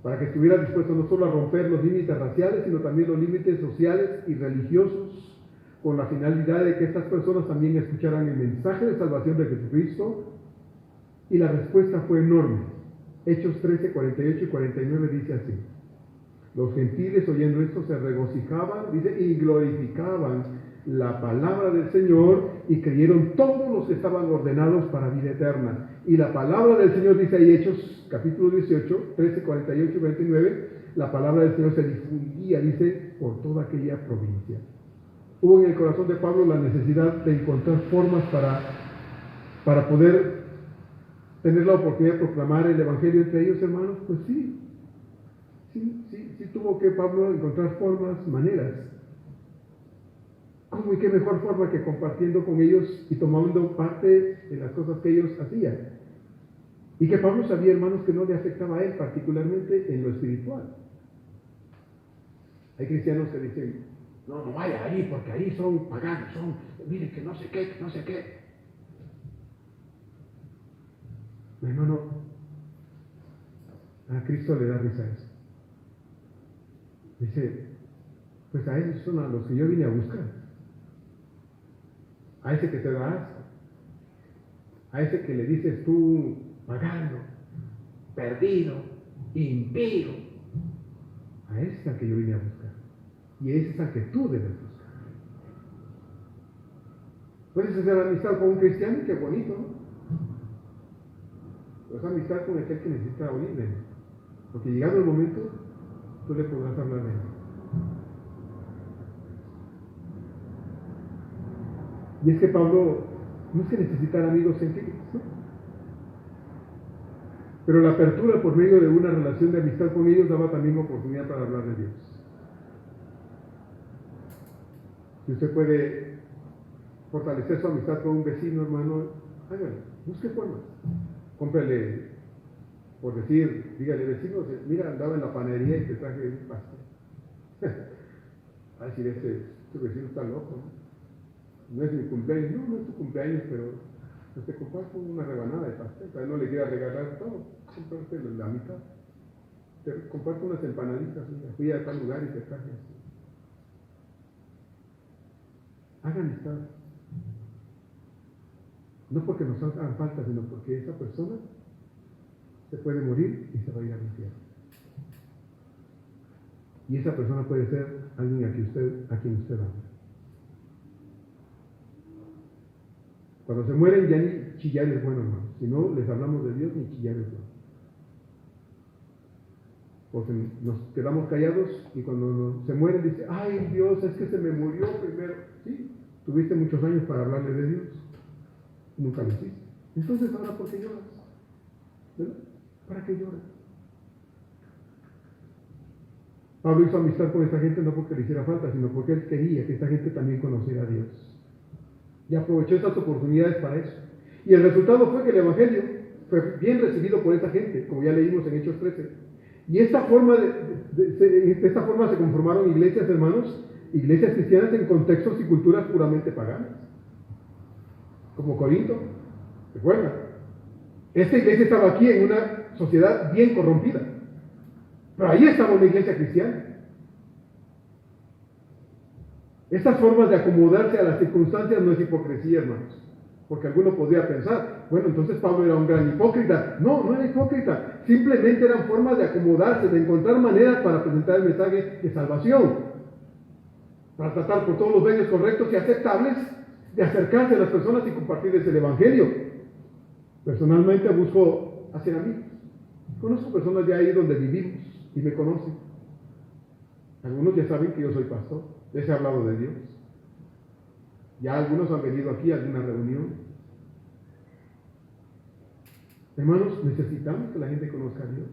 para que estuviera dispuesto no solo a romper los límites raciales, sino también los límites sociales y religiosos, con la finalidad de que estas personas también escucharan el mensaje de salvación de Jesucristo. Y la respuesta fue enorme. Hechos 13, 48 y 49 dice así: los gentiles, oyendo esto, se regocijaban, dice, y glorificaban la palabra del Señor, y creyeron todos los que estaban ordenados para vida eterna. Y la palabra del Señor, dice ahí Hechos capítulo 18, 13, 48 y 29, la palabra del Señor se difundía, dice, por toda aquella provincia. Hubo en el corazón de Pablo la necesidad de encontrar formas para poder tener la oportunidad de proclamar el Evangelio entre ellos, hermanos. Pues sí tuvo que Pablo encontrar formas, maneras. ¿Cómo y qué mejor forma que compartiendo con ellos y tomando parte en las cosas que ellos hacían? Y que Pablo sabía, hermanos, que no le afectaba a él particularmente en lo espiritual. Hay cristianos que dicen, no vaya ahí porque ahí son paganos, miren que no sé qué. Mi hermano, a Cristo le da risa eso. Dice, pues a esos son a los que yo vine a buscar. A ese que te da asco, a ese que le dices tú pagano, perdido, impío, a ese es al que yo vine a buscar, y ese es al que tú debes buscar. Puedes hacer amistad con un cristiano, qué bonito, ¿no? Pero es amistad con aquel que necesita oírle, porque llegado el momento, tú le podrás hablar de él. Y es que Pablo no es que necesitara amigos científicos, ¿no? Pero la apertura por medio de una relación de amistad con ellos daba también oportunidad para hablar de Dios. Si usted puede fortalecer su amistad con un vecino, hermano, hágalo, busque formas. Cómprele, por decir, dígale, vecino, mira, andaba en la panadería y te traje un pastel. A decir, este vecino está loco, ¿no? No es mi cumpleaños, no es tu cumpleaños, pero te comparto una rebanada de pastel. Para no le quiera regalar todo, comparte la mitad. Te comparto unas empanaditas, fui a tal lugar y te traje así. Hagan amistad. No porque nos hagan falta, sino porque esa persona se puede morir y se va a ir al infierno. Y esa persona puede ser alguien a quien usted ama. Cuando se mueren ya ni chillar es bueno, hermano. Si no les hablamos de Dios, ni chillar es bueno. Porque nos quedamos callados y cuando se mueren dice, ay Dios, es que se me murió primero. Sí, tuviste muchos años para hablarle de Dios. Nunca lo hiciste. Entonces, ¿ahora por qué lloras? ¿Verdad? ¿Para qué lloras? Pablo hizo amistad con esta gente no porque le hiciera falta, sino porque él quería que esta gente también conociera a Dios. Y aprovechó estas oportunidades para eso. Y el resultado fue que el Evangelio fue bien recibido por esta gente, como ya leímos en Hechos 13. Y esta forma se conformaron iglesias, hermanos, iglesias cristianas en contextos y culturas puramente paganas. Como Corinto, ¿recuerdan? Esta iglesia estaba aquí en una sociedad bien corrompida. Pero ahí estaba una iglesia cristiana. Estas formas de acomodarse a las circunstancias no es hipocresía, hermanos. Porque alguno podría pensar, bueno, entonces Pablo era un gran hipócrita. No, no era hipócrita. Simplemente eran formas de acomodarse, de encontrar maneras para presentar el mensaje de salvación. Para tratar por todos los medios correctos y aceptables de acercarse a las personas y compartirles el Evangelio. Personalmente busco hacer amigos. Conozco personas de ahí donde vivimos y me conocen. Algunos ya saben que yo soy pastor. Les he hablado de Dios. Ya algunos han venido aquí a alguna reunión. Hermanos, necesitamos que la gente conozca a Dios.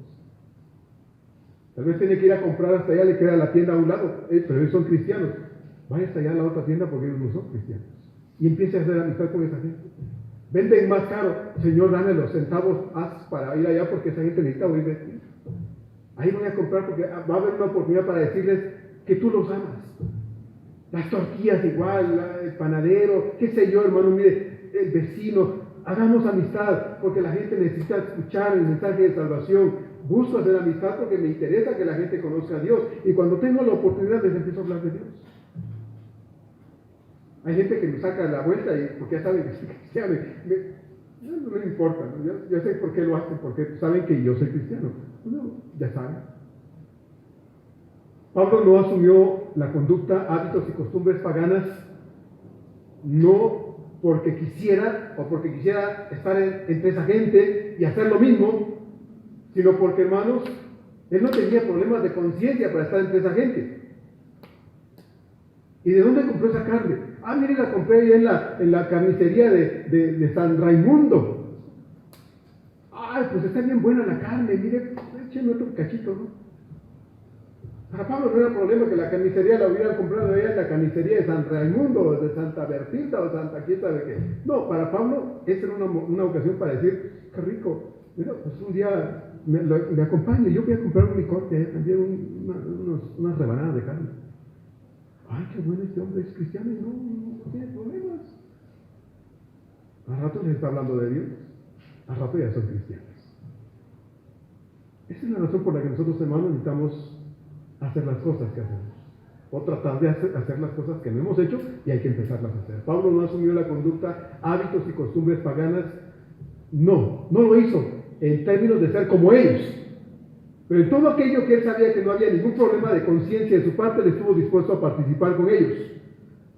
Tal vez tiene que ir a comprar hasta allá, le queda la tienda a un lado, pero ellos son cristianos. Vaya hasta allá a la otra tienda porque ellos no son cristianos. Y empiece a hacer amistad con esa gente. Venden más caro. Señor, dame los centavos haz para ir allá porque esa gente necesita oír de ti. Ahí voy a comprar porque va a haber una oportunidad para decirles que tú los amas. Las tortillas igual, el panadero, qué sé yo, hermano, mire, el vecino. Hagamos amistad porque la gente necesita escuchar el mensaje de salvación. Busco hacer amistad porque me interesa que la gente conozca a Dios. Y cuando tengo la oportunidad les empiezo a hablar de Dios. Hay gente que me saca la vuelta porque ya saben que soy cristiano. No me importa, ¿no? Yo sé por qué lo hacen, porque saben que yo soy cristiano. No, ya saben. Pablo no asumió la conducta, hábitos y costumbres paganas, no porque quisiera estar entre esa gente y hacer lo mismo, sino porque, hermanos, él no tenía problemas de conciencia para estar entre esa gente. ¿Y de dónde compró esa carne? Mire, la compré ahí en la carnicería de San Raimundo. Pues está bien buena la carne, mire, écheme otro cachito, ¿no? Para Pablo no era problema que la carnicería la hubieran comprado allá en la carnicería de San Raimundo, o de Santa Bertita, o Santa quién sabe qué. No, para Pablo esa era una ocasión para decir, qué rico, mira, pues un día me acompaña, yo voy a comprar un licor que hay también unas rebanadas de carne. Ay, qué bueno, este hombre es cristiano y no tiene problemas. Al rato les está hablando de Dios, al rato ya son cristianos. Esa es la razón por la que nosotros, hermanos, necesitamos hacer las cosas que hacemos, o tratar de hacer las cosas que no hemos hecho y hay que empezarlas a hacer. Pablo no asumió la conducta, hábitos y costumbres paganas, no lo hizo en términos de ser como ellos, pero en todo aquello que él sabía que no había ningún problema de conciencia de su parte, él estuvo dispuesto a participar con ellos.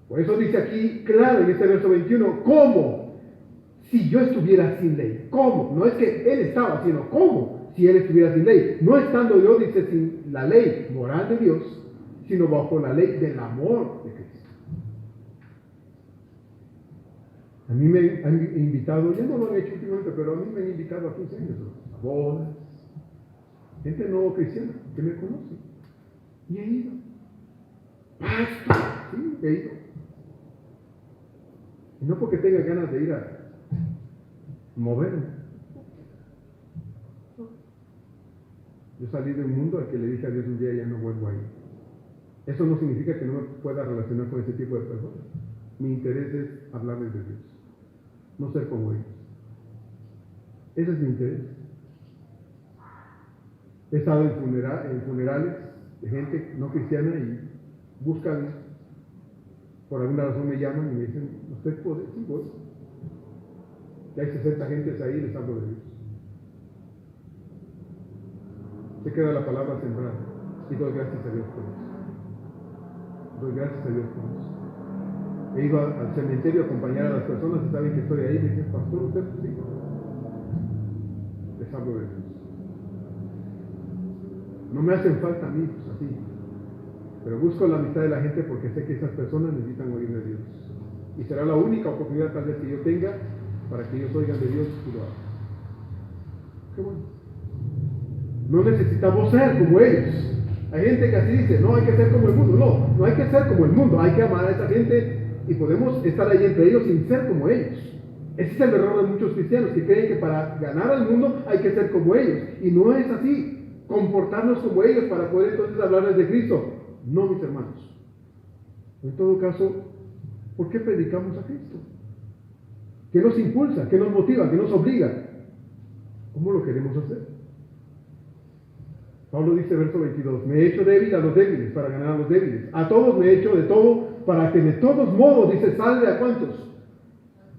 Por eso dice aquí, claro, en este verso 21, ¿cómo? Si yo estuviera sin ley, ¿cómo? No es que él estaba, sino ¿cómo? Si él estuviera sin ley, no estando yo, dice, sin la ley moral de Dios, sino bajo la ley del amor de Cristo. A mí me han invitado, ya no lo han hecho últimamente, pero a mí me han invitado a 15 años, a bodas, gente no cristiana que me conoce, y he ido. Pastor, sí, he ido. Y no porque tenga ganas de ir a moverme. Yo salí de un mundo al que le dije a Dios un día, ya no vuelvo ahí. Eso no significa que no me pueda relacionar con ese tipo de personas. Mi interés es hablarles de Dios, no ser como ellos. Ese es mi interés. He estado en funerales de gente no cristiana y buscan, por alguna razón me llaman y me dicen, ¿usted puede? Sí, voy. Y hay 60 gentes ahí y les hablo de Dios. Se queda la palabra sembrada y doy gracias a Dios por eso. Doy gracias a Dios por eso. He ido al cementerio a acompañar a las personas y saben que estoy ahí y me dicen, pastor, ¿usted? Sí. Les hablo de Dios. No me hacen falta amigos así, pero busco la amistad de la gente porque sé que esas personas necesitan oír de Dios. Y será la única oportunidad tal vez que yo tenga para que ellos oigan de Dios y lo hagan. Qué bueno. No necesitamos ser como ellos. Hay gente que así dice, no hay que ser como el mundo. No hay que ser como el mundo, hay que amar a esa gente y podemos estar ahí entre ellos sin ser como ellos. Ese es el error de muchos cristianos que creen que para ganar al mundo hay que ser como ellos. Y no es así, comportarnos como ellos para poder entonces hablarles de Cristo. No, mis hermanos. En todo caso, ¿por qué predicamos a Cristo? ¿Qué nos impulsa? ¿Qué nos motiva? ¿Qué nos obliga? ¿Cómo lo queremos hacer? Pablo dice, verso 22, me he hecho débil a los débiles para ganar a los débiles. A todos me he hecho de todo para que de todos modos, dice, salve a ¿cuántos?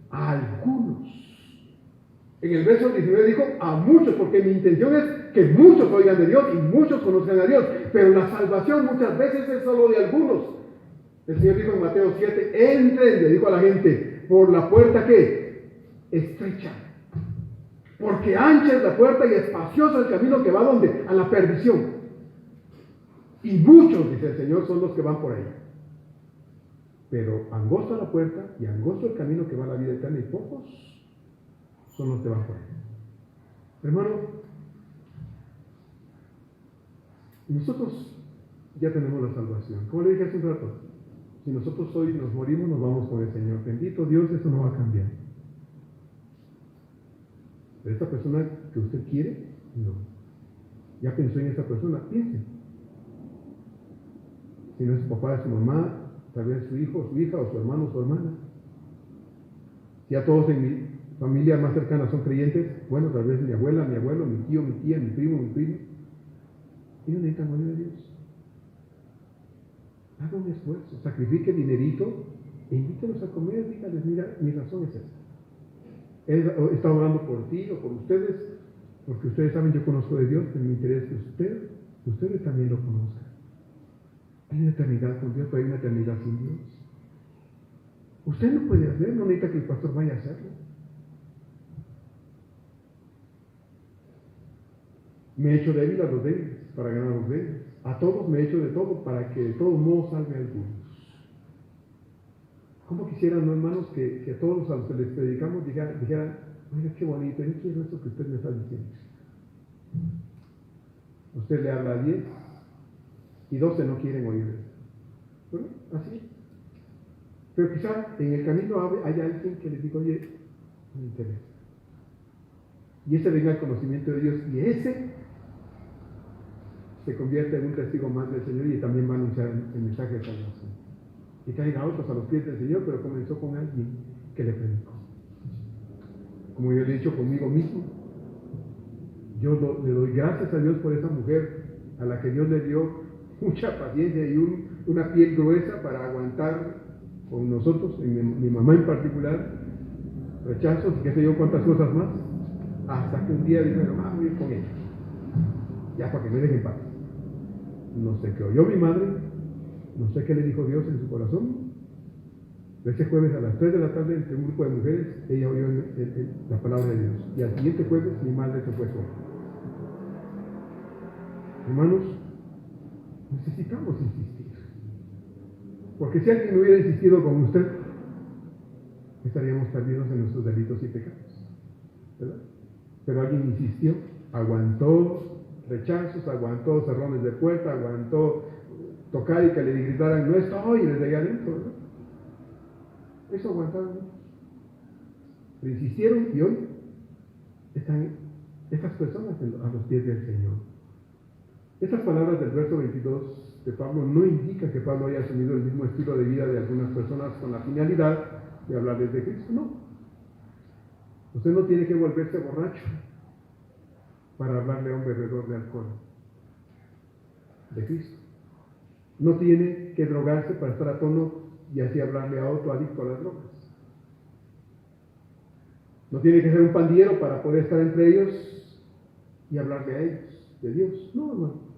A algunos. En el verso 19 dijo, a muchos, porque mi intención es que muchos oigan de Dios y muchos conozcan a Dios. Pero la salvación muchas veces es solo de algunos. El Señor dijo en Mateo 7, entren, le dijo a la gente, por la puerta que estrecha. Porque ancha es la puerta y espacioso el camino que va a ¿dónde? A la perdición. Y muchos, dice el Señor, son los que van por ahí. Pero angosta la puerta y angosto el camino que va a la vida eterna y pocos son los que van por ahí. Hermano, nosotros ya tenemos la salvación. Como le dije hace un rato, si nosotros hoy nos morimos, nos vamos con el Señor. Bendito Dios, eso no va a cambiar. Pero esta persona que usted quiere, no. Ya pensó en esa persona, piense. Si no es su papá, es su mamá, tal vez su hijo, su hija, o su hermano, su hermana. Si a todos en mi familia más cercana son creyentes, bueno, tal vez mi abuela, mi abuelo, mi tío, mi tía, mi primo, mi prima. Ellos necesitan morir a Dios. Haga un esfuerzo, sacrifique dinerito e invítelos a comer, dígales, mira, mi razón es esta. Él está orando por ti o por ustedes, porque ustedes saben, yo conozco de Dios, pero me interesa que ustedes también lo conozcan. Hay una eternidad con Dios, pero hay una eternidad sin Dios. Usted lo puede hacer, no necesita que el pastor vaya a hacerlo. Me he hecho débil a los débiles, para ganar a los débiles. A todos me he hecho de todo, para que de todos modos salve a algunos. ¿Cómo quisieran, no, hermanos, que a todos a los que les predicamos dijeran, oiga, qué bonito, yo quiero eso que usted me está diciendo? Usted le habla a 10 y 12 no quieren oír eso. Bueno, así. Pero quizá en el camino haya alguien que les diga, oye, me interesa. Y ese venga al conocimiento de Dios, y ese se convierte en un testigo más del Señor y también va a anunciar el mensaje de salvación. Y traiga a otros a los pies del Señor, pero comenzó con alguien que le predicó. Como yo le he dicho conmigo mismo, yo le doy gracias a Dios por esa mujer a la que Dios le dio mucha paciencia y una piel gruesa para aguantar con nosotros, mi mamá en particular, rechazos y qué sé yo cuántas cosas más, hasta que un día dije, mamá, voy a ir con ella, ya para que me dejen paz. No sé qué oyó mi madre, no sé qué le dijo Dios en su corazón. Ese jueves a las 3 de la tarde, entre un grupo de mujeres, ella oyó la palabra de Dios. Y al siguiente jueves, mi madre se fue sola. Hermanos, necesitamos insistir. Porque si alguien hubiera insistido con usted, estaríamos perdidos en nuestros delitos y pecados, ¿verdad? Pero alguien insistió, aguantó rechazos, aguantó cerrones de puerta, aguantó tocar y que le gritaran, no estoy, y desde allá adentro, ¿verdad? Eso aguantaron. Pero insistieron y hoy están estas personas a los pies del Señor. Estas palabras del verso 22 de Pablo no indican que Pablo haya asumido el mismo estilo de vida de algunas personas con la finalidad de hablarles de Cristo, no. Usted no tiene que volverse borracho para hablarle a un bebedor de alcohol de Cristo. No tiene que drogarse para estar a tono y así hablarle a otro adicto a las drogas. No tiene que ser un pandillero para poder estar entre ellos y hablarle a ellos de Dios. No, hermano.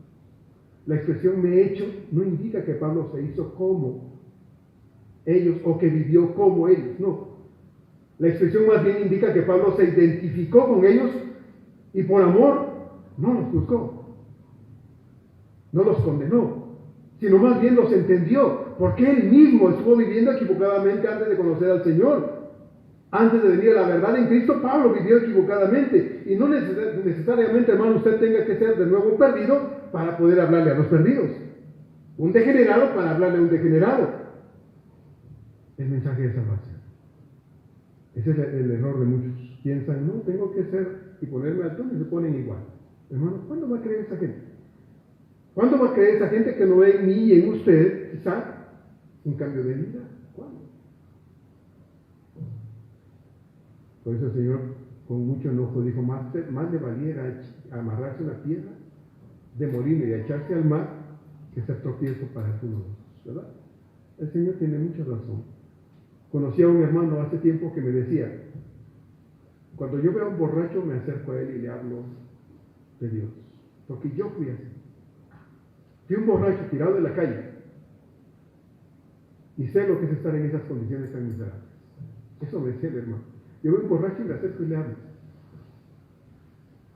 La expresión me he hecho no indica que Pablo se hizo como ellos o que vivió como ellos, no. La expresión más bien indica que Pablo se identificó con ellos y por amor no los juzgó, no los condenó, sino más bien los entendió, porque él mismo estuvo viviendo equivocadamente antes de conocer al Señor. Antes de venir a la verdad en Cristo, Pablo vivió equivocadamente. Y no necesariamente, hermano, usted tenga que ser de nuevo perdido para poder hablarle a los perdidos. Un degenerado para hablarle a un degenerado. El mensaje de salvación. Ese es el error de muchos. Piensan, no, tengo que ser y ponerme al tono y se ponen igual. Hermano, ¿cuándo va a creer esa gente? ¿Cuándo va a creer esa gente que no ve en mí y en usted, quizá, un cambio de vida? ¿Cuándo? Por eso el Señor, con mucho enojo, dijo, más le valiera amarrarse una piedra de morirme y echarse al mar que ser tropiezo para algunos, ¿verdad? El Señor tiene mucha razón. Conocí a un hermano hace tiempo que me decía, cuando yo veo a un borracho me acerco a él y le hablo de Dios, porque yo fui así. Fui un borracho tirado en la calle y sé lo que es estar en esas condiciones tan miserables. Eso me decía el hermano. Yo veo un borracho y me acerco y le hablo.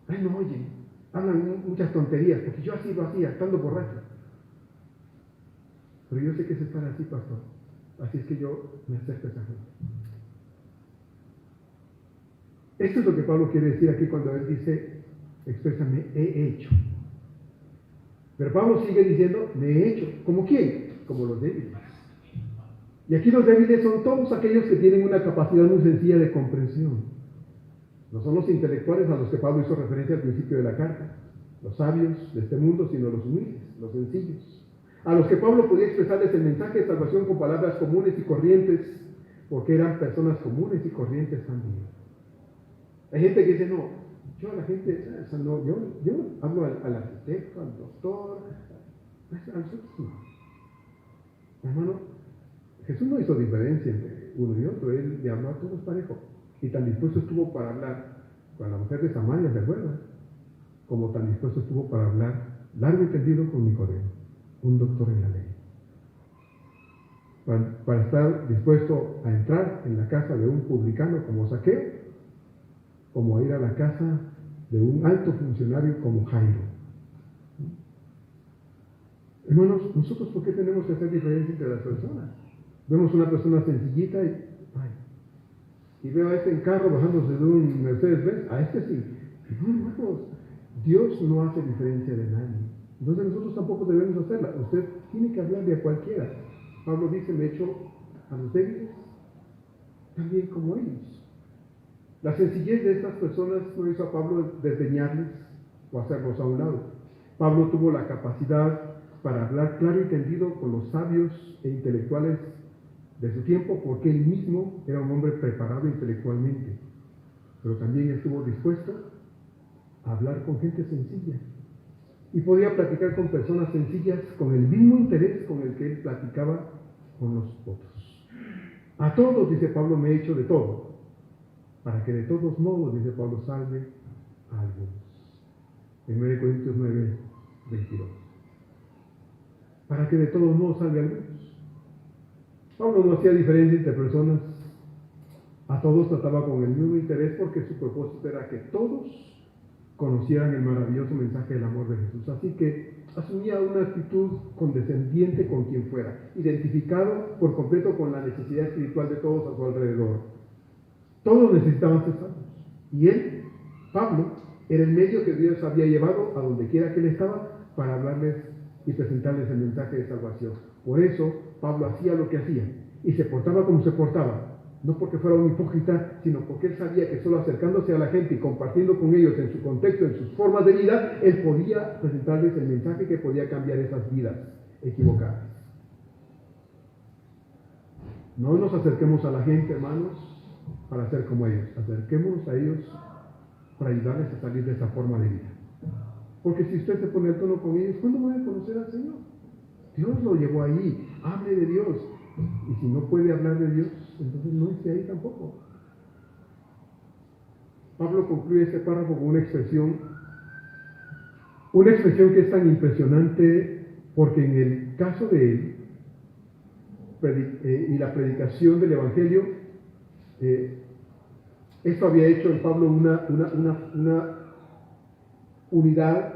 Ay, no oye, hablan muchas tonterías, porque yo así lo hacía, estando borracho. Pero yo sé que es estar así, pastor. Así es que yo me acerco a esa gente. Esto es lo que Pablo quiere decir aquí cuando él dice, exprésame, he hecho. Pero Pablo sigue diciendo, me he hecho. ¿Como quién? Como los débiles. Y aquí los débiles son todos aquellos que tienen una capacidad muy sencilla de comprensión. No son los intelectuales a los que Pablo hizo referencia al principio de la carta, los sabios de este mundo, sino los humildes, los sencillos, a los que Pablo podía expresarles el mensaje de salvación con palabras comunes y corrientes, porque eran personas comunes y corrientes también. Hay gente que dice, no, yo a la gente, o sea, no, yo hablo al arquitecto, al doctor, a nosotros no. Hermano, Jesús no hizo diferencia entre uno y otro, él le habló a todos parejo, y tan dispuesto estuvo para hablar con la mujer de Samaria, ¿se acuerdan? Como tan dispuesto estuvo para hablar largo y tendido con Nicodemo, un doctor en la ley. Para estar dispuesto a entrar en la casa de un publicano como Zaqueo, como a ir a la casa de un alto funcionario como Jairo. Hermanos, nosotros ¿por qué tenemos que hacer diferencia entre las personas? Vemos una persona sencillita y veo a este en carro bajándose de un Mercedes-Benz, a este sí. No, hermanos, Dios no hace diferencia de nadie. Entonces nosotros tampoco debemos hacerla. Usted tiene que hablarle a cualquiera. Pablo dice, me echo a los débiles también como ellos. La sencillez de estas personas no hizo a Pablo desdeñarles o hacerlos a un lado. Pablo tuvo la capacidad para hablar claro y tendido con los sabios e intelectuales de su tiempo, porque él mismo era un hombre preparado intelectualmente, pero también estuvo dispuesto a hablar con gente sencilla y podía platicar con personas sencillas con el mismo interés con el que él platicaba con los otros. A todos, dice Pablo, me he hecho de todo, para que de todos modos, dice Pablo, salve a algunos. 1 Corintios 9, 22. Para que de todos modos salve a algunos. Pablo no hacía diferencia entre personas, a todos trataba con el mismo interés porque su propósito era que todos conocieran el maravilloso mensaje del amor de Jesús. Así que asumía una actitud condescendiente con quien fuera, identificado por completo con la necesidad espiritual de todos a su alrededor. Todos necesitaban ser salvos. Y él, Pablo, era el medio que Dios había llevado a donde quiera que él estaba para hablarles y presentarles el mensaje de salvación. Por eso Pablo hacía lo que hacía y se portaba como se portaba. No porque fuera un hipócrita, sino porque él sabía que solo acercándose a la gente y compartiendo con ellos en su contexto, en sus formas de vida, él podía presentarles el mensaje que podía cambiar esas vidas equivocadas. No nos acerquemos a la gente, hermanos, para ser como ellos. Acerquémonos a ellos para ayudarles a salir de esa forma de vida. Porque si usted se pone al tono con ellos, ¿cuándo van a conocer al Señor? Dios lo llevó ahí. Hable de Dios. Y si no puede hablar de Dios, entonces no esté ahí tampoco. Pablo concluye este párrafo con una expresión que es tan impresionante porque en el caso de él y la predicación del Evangelio, esto había hecho en Pablo una unidad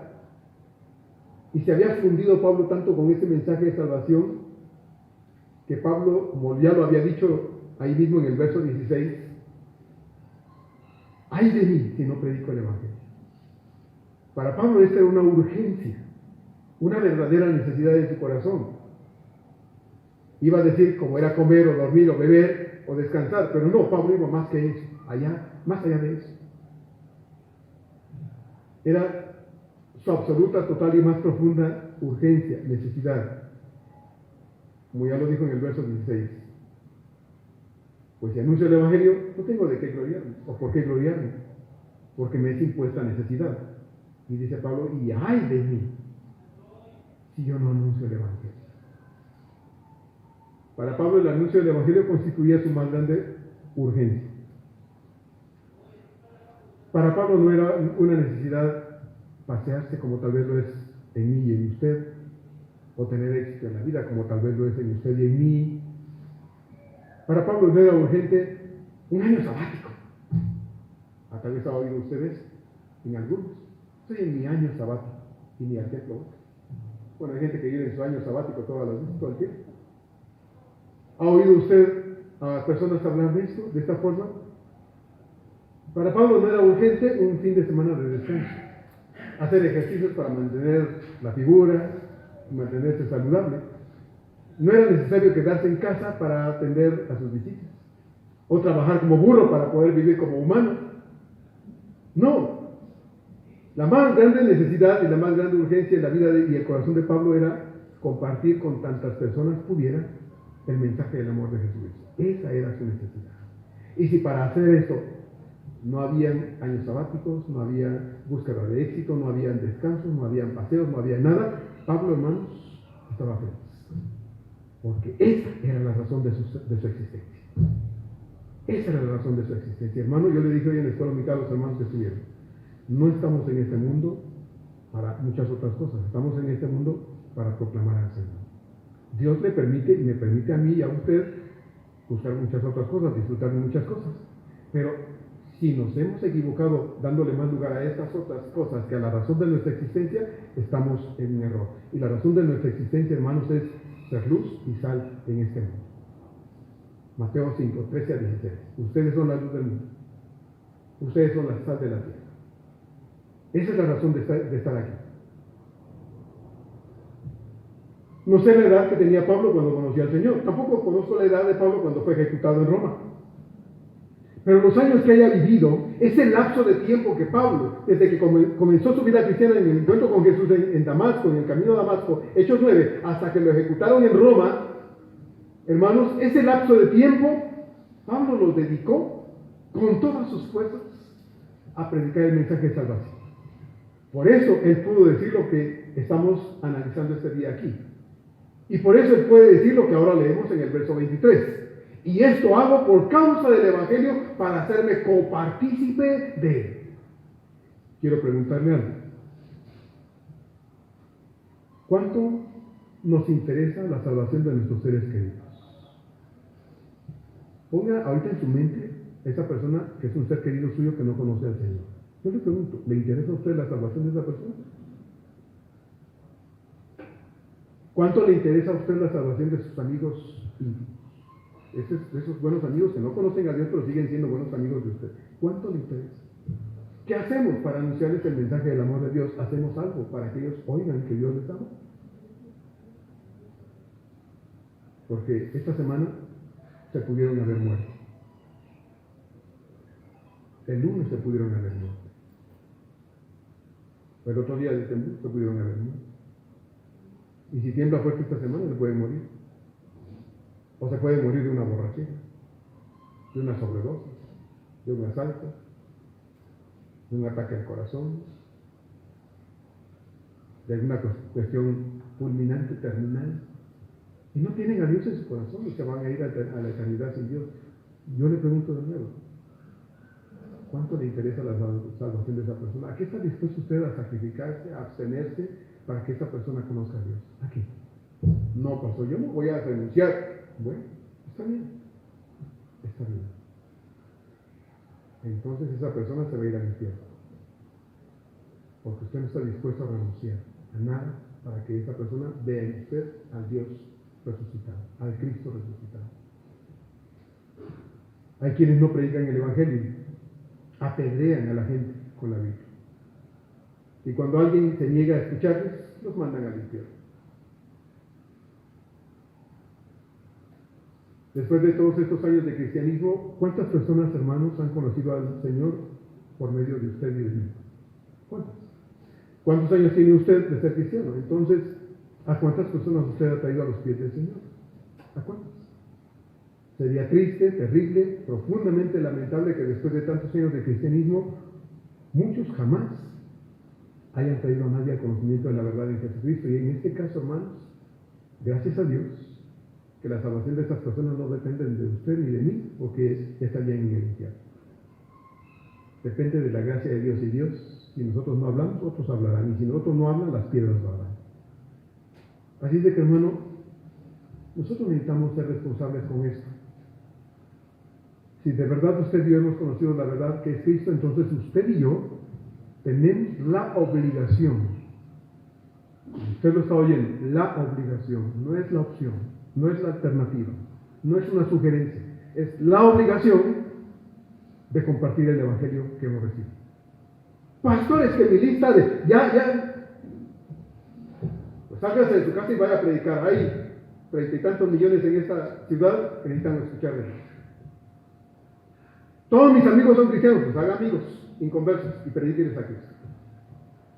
y se había fundido Pablo tanto con ese mensaje de salvación que Pablo, como ya lo había dicho ahí mismo en el verso 16, ¡ay de mí si no predico el Evangelio! Para Pablo esta era una urgencia, una verdadera necesidad de su corazón. Iba a decir como era comer o dormir o beber o descansar, pero no, Pablo iba más que eso, más allá de eso. Era su absoluta, total y más profunda urgencia, necesidad. Como ya lo dijo en el verso 16. Pues si anuncio el Evangelio, no tengo de qué gloriarme. ¿O por qué gloriarme? Porque me es impuesta necesidad. Y dice Pablo, y ay de mí, si yo no anuncio el Evangelio. Para Pablo el anuncio del Evangelio constituía su más grande urgencia. Para Pablo no era una necesidad pasearse como tal vez lo es en mí y en usted, o tener éxito en la vida como tal vez lo es en usted y en mí. Para Pablo no era urgente un año sabático. Tal vez ha oído ustedes en algunos. Estoy en mi año sabático y ni al templo voy. Bueno, hay gente que vive en su año sabático todo el tiempo. ¿Ha oído usted a personas hablar de esto, de esta forma? Para Pablo no era urgente un fin de semana de descanso, hacer ejercicios para mantener la figura, mantenerse saludable. No era necesario quedarse en casa para atender a sus visitas, o trabajar como burro para poder vivir como humano. No. La más grande necesidad y la más grande urgencia en la vida y el corazón de Pablo era compartir con tantas personas pudiera el mensaje del amor de Jesucristo. Esa era su necesidad. Y si para hacer eso no habían años sabáticos, no había búsqueda de éxito, no habían descansos, no habían paseos, no había nada, Pablo, hermanos, estaba feliz. Porque esa era la razón de su existencia. Esa era la razón de su existencia. Hermano, yo le dije hoy en la escuela dominical a los hermanos que estuvieron, no estamos en este mundo para muchas otras cosas, estamos en este mundo para proclamar al Señor. Dios le permite y me permite a mí y a usted buscar muchas otras cosas, disfrutar de muchas cosas, pero si nos hemos equivocado dándole más lugar a estas otras cosas que a la razón de nuestra existencia, estamos en un error. Y la razón de nuestra existencia, hermanos, es ser luz y sal en este mundo. Mateo 5, 13 a 16. Ustedes son la luz del mundo. Ustedes son la sal de la tierra. Esa es la razón de estar aquí. No sé la edad que tenía Pablo cuando conoció al Señor. Tampoco conozco la edad de Pablo cuando fue ejecutado en Roma. Pero los años que haya vivido, ese lapso de tiempo que Pablo, desde que comenzó su vida cristiana en el encuentro con Jesús en Damasco, en el camino a Damasco, Hechos 9, hasta que lo ejecutaron en Roma, hermanos, ese lapso de tiempo, Pablo lo dedicó con todas sus fuerzas a predicar el mensaje de salvación. Por eso él pudo decir lo que estamos analizando este día aquí. Y por eso él puede decir lo que ahora leemos en el verso 23. Y esto hago por causa del Evangelio para hacerme copartícipe de él. Quiero preguntarle algo. ¿Cuánto nos interesa la salvación de nuestros seres queridos? Ponga ahorita en su mente esa persona que es un ser querido suyo que no conoce al Señor. Yo le pregunto, ¿le interesa a usted la salvación de esa persona? ¿Cuánto le interesa a usted la salvación de sus amigos íntimos? Esos buenos amigos que no conocen a Dios pero siguen siendo buenos amigos de usted. ¿Cuánto le interesa? ¿Qué hacemos para anunciarles el mensaje del amor de Dios? ¿Hacemos algo para que ellos oigan que Dios les ama? Porque esta semana se pudieron haber muerto. El lunes se pudieron haber muerto. El otro día de temblor se pudieron haber muerto. Y si tiembla fuerte esta semana, se pueden morir. O se puede morir de una borrachera, de una sobredosis, de un asalto, de un ataque al corazón, de alguna cuestión fulminante, terminal. Y no tienen a Dios en su corazón y se van a ir a la eternidad sin Dios. Yo le pregunto de nuevo, ¿cuánto le interesa la salvación de esa persona? ¿A qué está dispuesto usted a sacrificarse, a abstenerse para que esa persona conozca a Dios? ¿A qué? No, pastor, yo no voy a renunciar. Bueno, está bien. Está bien. Entonces esa persona se va a ir al infierno. Porque usted no está dispuesto a renunciar a nada para que esa persona vea en usted al Dios resucitado, al Cristo resucitado. Hay quienes no predican el Evangelio, apedrean a la gente con la Biblia. Y cuando alguien se niega a escucharles, los mandan al infierno. Después de todos estos años de cristianismo, ¿cuántas personas, hermanos, han conocido al Señor por medio de usted y de mí? ¿Cuántas? ¿Cuántos años tiene usted de ser cristiano? Entonces, ¿a cuántas personas usted ha traído a los pies del Señor? ¿A cuántas? Sería triste, terrible, profundamente lamentable que después de tantos años de cristianismo, muchos jamás hayan traído a nadie al conocimiento de la verdad en Jesucristo. Y en este caso, hermanos, gracias a Dios, que la salvación de estas personas no depende de usted ni de mí, porque está ya en el infierno. Depende de la gracia de Dios, y Dios, si nosotros no hablamos, otros hablarán, y si nosotros no hablan, las piedras hablarán. Así es de que, hermano, nosotros necesitamos ser responsables con esto. Si de verdad usted y yo hemos conocido la verdad que es Cristo, entonces usted y yo tenemos la obligación. Usted lo está oyendo, la obligación, no es la opción, no es la alternativa, no es una sugerencia, es la obligación de compartir el evangelio que hemos recibido. Pastores, que mi lista de pues sálgase de su casa y vaya a predicar. Hay 30 y tantos millones en esta ciudad que necesitan escuchar de Dios. Todos mis amigos son cristianos, pues haga amigos inconversos y predíquenles a Cristo.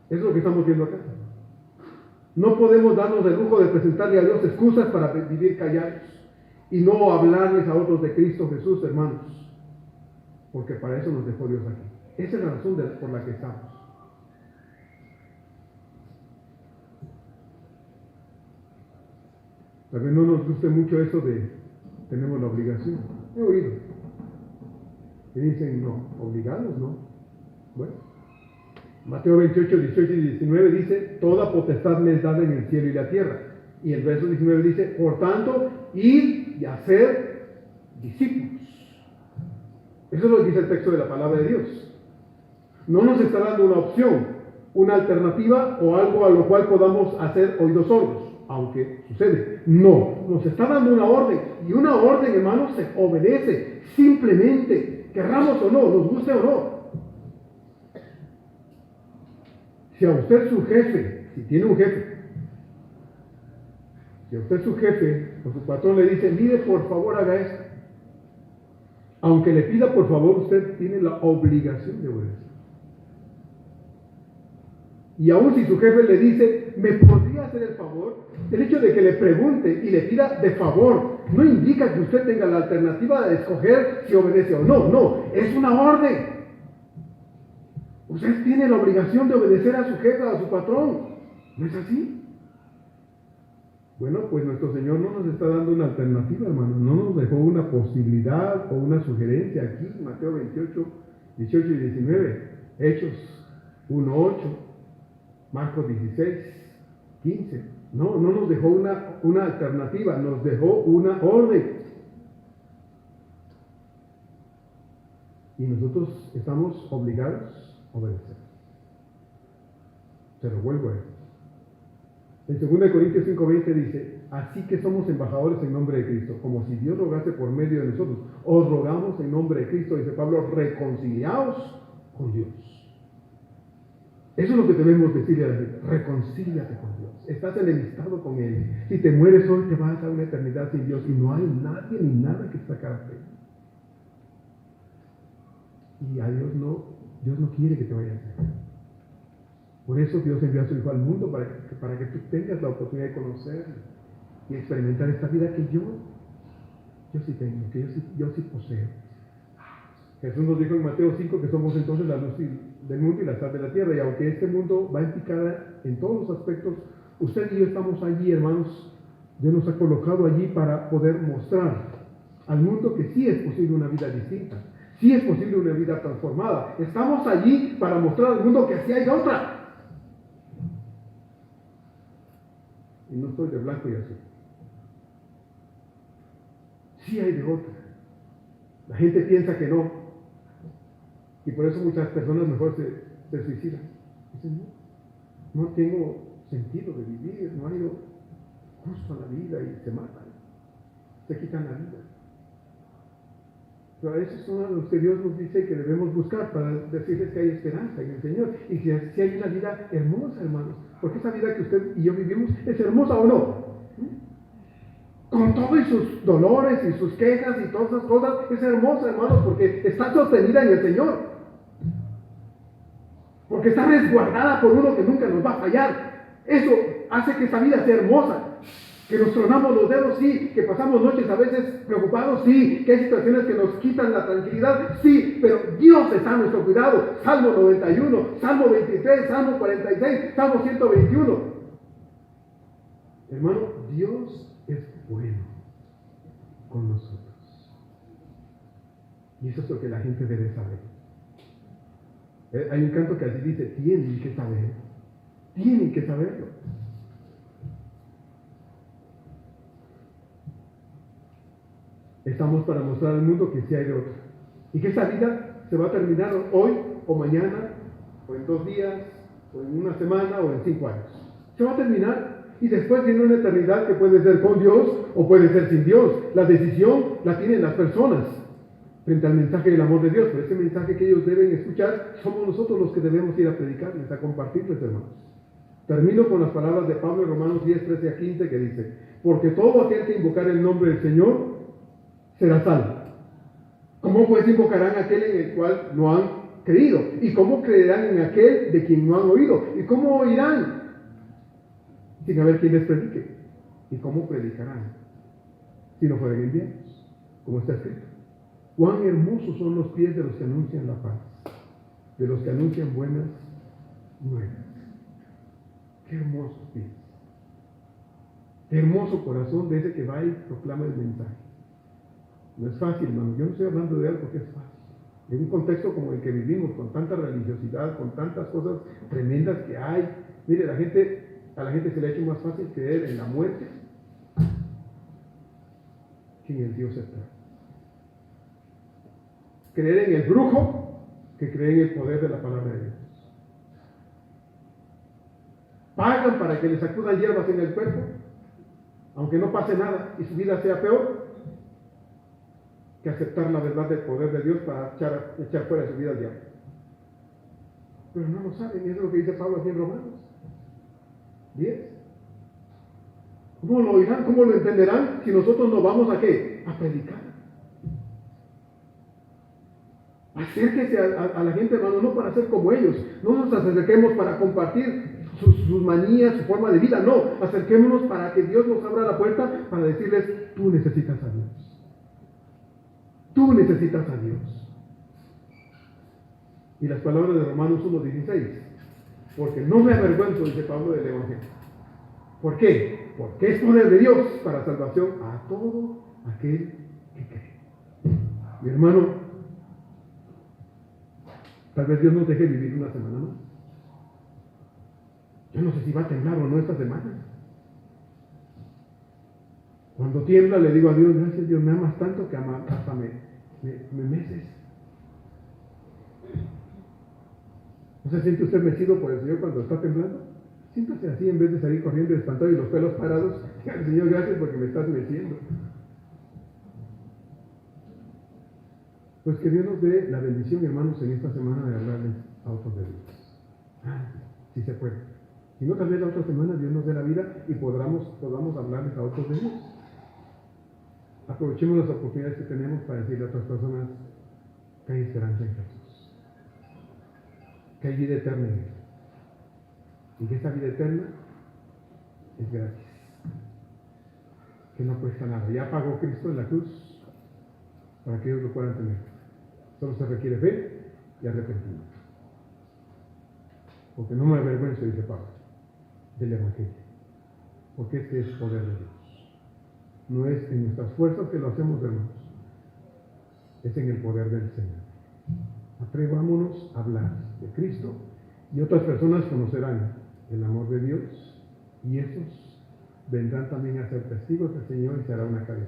Eso es lo que estamos viendo acá. No podemos darnos el lujo de presentarle a Dios excusas para vivir callados y no hablarles a otros de Cristo Jesús, hermanos, porque para eso nos dejó Dios aquí. Esa es la razón por la que estamos. También no nos guste mucho eso de tenemos la obligación. He oído. Y dicen, no, obligados, ¿no? Bueno, Mateo 28, 18 y 19 dice, toda potestad me es dada en el cielo y la tierra. Y el verso 19 dice, por tanto, id y hacer discípulos. Eso es lo que dice el texto de la palabra de Dios. No nos está dando una opción, una alternativa o algo a lo cual podamos hacer oídos sordos, aunque sucede. No, nos está dando una orden. Y una orden, hermanos, se obedece simplemente, querramos o no, nos guste o no. Si a usted su jefe, si tiene un jefe, si a usted su jefe o su patrón le dice, mire, por favor haga esto, aunque le pida por favor, usted tiene la obligación de obedecer. Y aún si su jefe le dice, ¿me podría hacer el favor? El hecho de que le pregunte y le pida de favor no indica que usted tenga la alternativa de escoger si obedece o no. No, es una orden. Usted tiene la obligación de obedecer a su jefe, a su patrón. ¿No es así? Bueno, pues nuestro Señor no nos está dando una alternativa, hermanos. No nos dejó una posibilidad o una sugerencia aquí, Mateo 28, 18 y 19, Hechos 1, 8, Marcos 16, 15. No nos dejó una alternativa, nos dejó una orden. Y nosotros estamos obligados a obedecer. Se lo vuelvo a decir. En 2 Corintios 5:20 dice, así que somos embajadores en nombre de Cristo, como si Dios rogase por medio de nosotros. Os rogamos en nombre de Cristo, dice Pablo, reconciliaos con Dios. Eso es lo que debemos decirle a la gente, reconcíliate con Dios. Estás enemistado con Él. Si te mueres hoy, te vas a una eternidad sin Dios y no hay nadie ni nada que sacarte. Y a Dios no quiere que te vayas a ir. Por eso Dios envió a su Hijo al mundo para que tú tengas la oportunidad de conocer y experimentar esta vida que yo sí tengo, que yo sí poseo. Jesús nos dijo en Mateo 5 que somos entonces la luz del mundo y la sal de la tierra, y aunque este mundo va en picada en todos los aspectos, usted y yo estamos allí, hermanos. Dios nos ha colocado allí para poder mostrar al mundo que sí es posible una vida distinta, sí es posible una vida transformada. Estamos allí para mostrar al mundo que sí hay otra. Y no estoy de blanco y azul. Sí hay de otra. La gente piensa que no. Y por eso muchas personas mejor se suicidan. Dicen, no tengo sentido de vivir, no hay justo a la vida y se matan. Se quitan la vida. Pero esos son los que Dios nos dice que debemos buscar para decirles que hay esperanza en el Señor. Y si hay una vida hermosa, hermanos. Porque esa vida que usted y yo vivimos es hermosa o no. Con todos sus dolores y sus quejas y todas esas cosas, es hermosa, hermanos, porque está sostenida en el Señor. Porque está resguardada por uno que nunca nos va a fallar. Eso hace que esa vida sea hermosa. Que nos tronamos los dedos, sí. Que pasamos noches a veces preocupados, sí. Que hay situaciones que nos quitan la tranquilidad, sí. Pero Dios está a nuestro cuidado. Salmo 91, Salmo 23, Salmo 46, Salmo 121. Hermano, Dios es bueno con nosotros. Y eso es lo que la gente debe saber. Hay un canto que así dice, tienen que saber. Tienen que saberlo. Estamos para mostrar al mundo que sí hay de otra. Y que esa vida se va a terminar hoy o mañana, o en 2 días, o en una semana, o en 5 años. Se va a terminar. Y después viene una eternidad que puede ser con Dios o puede ser sin Dios. La decisión la tienen las personas. frente al mensaje del amor de Dios, pero ese mensaje que ellos deben escuchar, somos nosotros los que debemos ir a predicarles, a compartirles, hermanos. Termino con las palabras de Pablo en Romanos 10, 13 a 15, que dice: porque todo aquel que invocar el nombre del Señor será salvo. ¿Cómo pues invocarán a aquel en el cual no han creído? ¿Y cómo creerán en aquel de quien no han oído? ¿Y cómo oirán sin haber quien les predique? ¿Y cómo predicarán si no fueren enviados? Como está escrito: cuán hermosos son los pies de los que anuncian la paz, de los que anuncian buenas nuevas. Qué hermosos pies, qué hermoso corazón de ese que va y proclama el mensaje. No es fácil, hermano. Yo no estoy hablando de algo que es fácil. En un contexto como el que vivimos, con tanta religiosidad, con tantas cosas tremendas que hay. Mire, a la gente se le ha hecho más fácil creer en la muerte que en el Dios eterno. Creer en el brujo que creer en el poder de la palabra de Dios. Pagan para que les sacudan hierbas en el cuerpo, aunque no pase nada y su vida sea peor, que aceptar la verdad del poder de Dios para echar fuera de su vida al diablo. Pero no lo saben, y eso es lo que dice Pablo aquí en Romanos 10. ¿Cómo lo oirán? ¿Cómo lo entenderán si nosotros nos vamos a qué? A predicar. Acérquese a la gente, hermano, no para ser como ellos. No nos acerquemos para compartir sus manías, su forma de vida. No, acerquémonos para que Dios nos abra la puerta para decirles: tú necesitas a Dios. Tú necesitas a Dios. Y las palabras de Romanos 1:16: porque no me avergüenzo, dice Pablo, del Evangelio. ¿Por qué? Porque es poder de Dios para salvación a todo aquel que cree. Mi hermano, tal vez Dios nos deje vivir una semana más. Yo no sé si va a temblar o no esta semana. Cuando tiembla le digo a Dios: gracias Dios, me amas tanto que hasta me meces. ¿No se siente usted mecido por el Señor cuando está temblando? Siéntase así, en vez de salir corriendo y espantado y los pelos parados. Dígale: Señor, gracias porque me estás meciendo. Pues que Dios nos dé la bendición, hermanos, en esta semana de hablarles a otros de Dios. Si se puede. Si no, tal vez la otra semana Dios nos dé la vida y podamos hablarles a otros de Dios. Aprovechemos las oportunidades que tenemos para decirle a otras personas que hay esperanza en Jesús, que hay vida eterna en Él, y que esa vida eterna es gratis, que no cuesta nada. Ya pagó Cristo en la cruz para que ellos lo puedan tener. Solo se requiere fe y arrepentimiento. Porque no me avergüenzo, dice Pablo, del Evangelio, porque este es poder de Dios. No es en nuestras fuerzas que lo hacemos, hermanos, es en el poder del Señor. Atrevámonos a hablar de Cristo y otras personas conocerán el amor de Dios y esos vendrán también a ser testigos del Señor y se hará una cadena.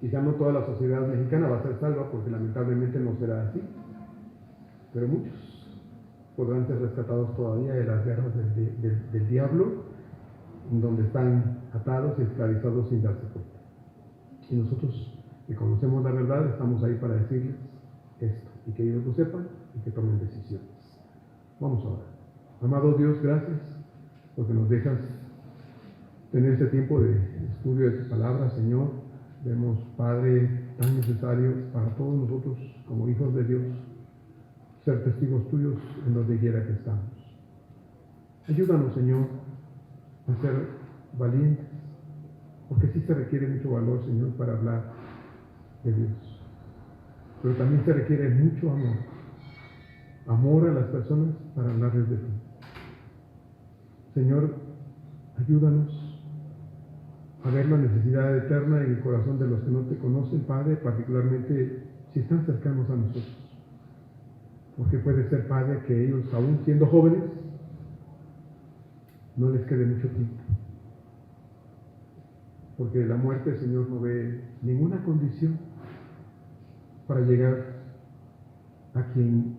Quizá no toda la sociedad mexicana va a ser salva porque lamentablemente no será así, pero muchos podrán ser rescatados todavía de las garras del diablo, donde están atados y esclavizados sin darse cuenta. Y nosotros que conocemos la verdad estamos ahí para decirles esto y que ellos lo sepan y que tomen decisiones. Vamos a orar. Amado Dios, gracias porque nos dejas tener este tiempo de estudio de tu palabra, Señor. Vemos, Padre, tan necesario para todos nosotros como hijos de Dios ser testigos tuyos en donde quiera que estamos. Ayúdanos, Señor, a ser valientes, porque sí se requiere mucho valor, Señor, para hablar de Dios. Pero también se requiere mucho amor. Amor a las personas para hablarles de ti. Señor, ayúdanos a ver la necesidad eterna en el corazón de los que no te conocen, Padre, particularmente si están cercanos a nosotros. Porque puede ser, Padre, que ellos, aún siendo jóvenes, no les quede mucho tiempo. Porque la muerte, Señor, no ve ninguna condición para llegar a quien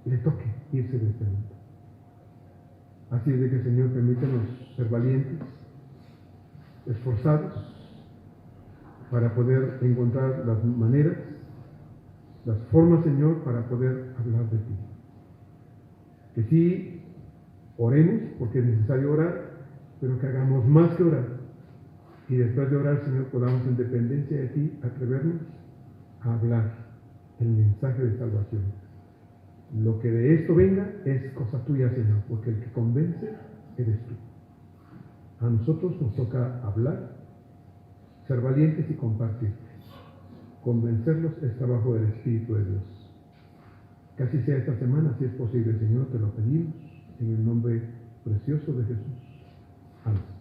le toque irse de este mundo. Así es de que, Señor, permítenos ser valientes, esforzados, para poder encontrar las maneras las formas, Señor, para poder hablar de ti. Que sí oremos, porque es necesario orar, pero que hagamos más que orar. Y después de orar, Señor, podamos en dependencia de ti atrevernos a hablar el mensaje de salvación. Lo que de esto venga es cosa tuya, Señor, porque el que convence eres tú. A nosotros nos toca hablar, ser valientes y compartir. Convencerlos es trabajo del Espíritu de Dios. Que así sea esta semana, si es posible, Señor, te lo pedimos, en el nombre precioso de Jesús. Amén.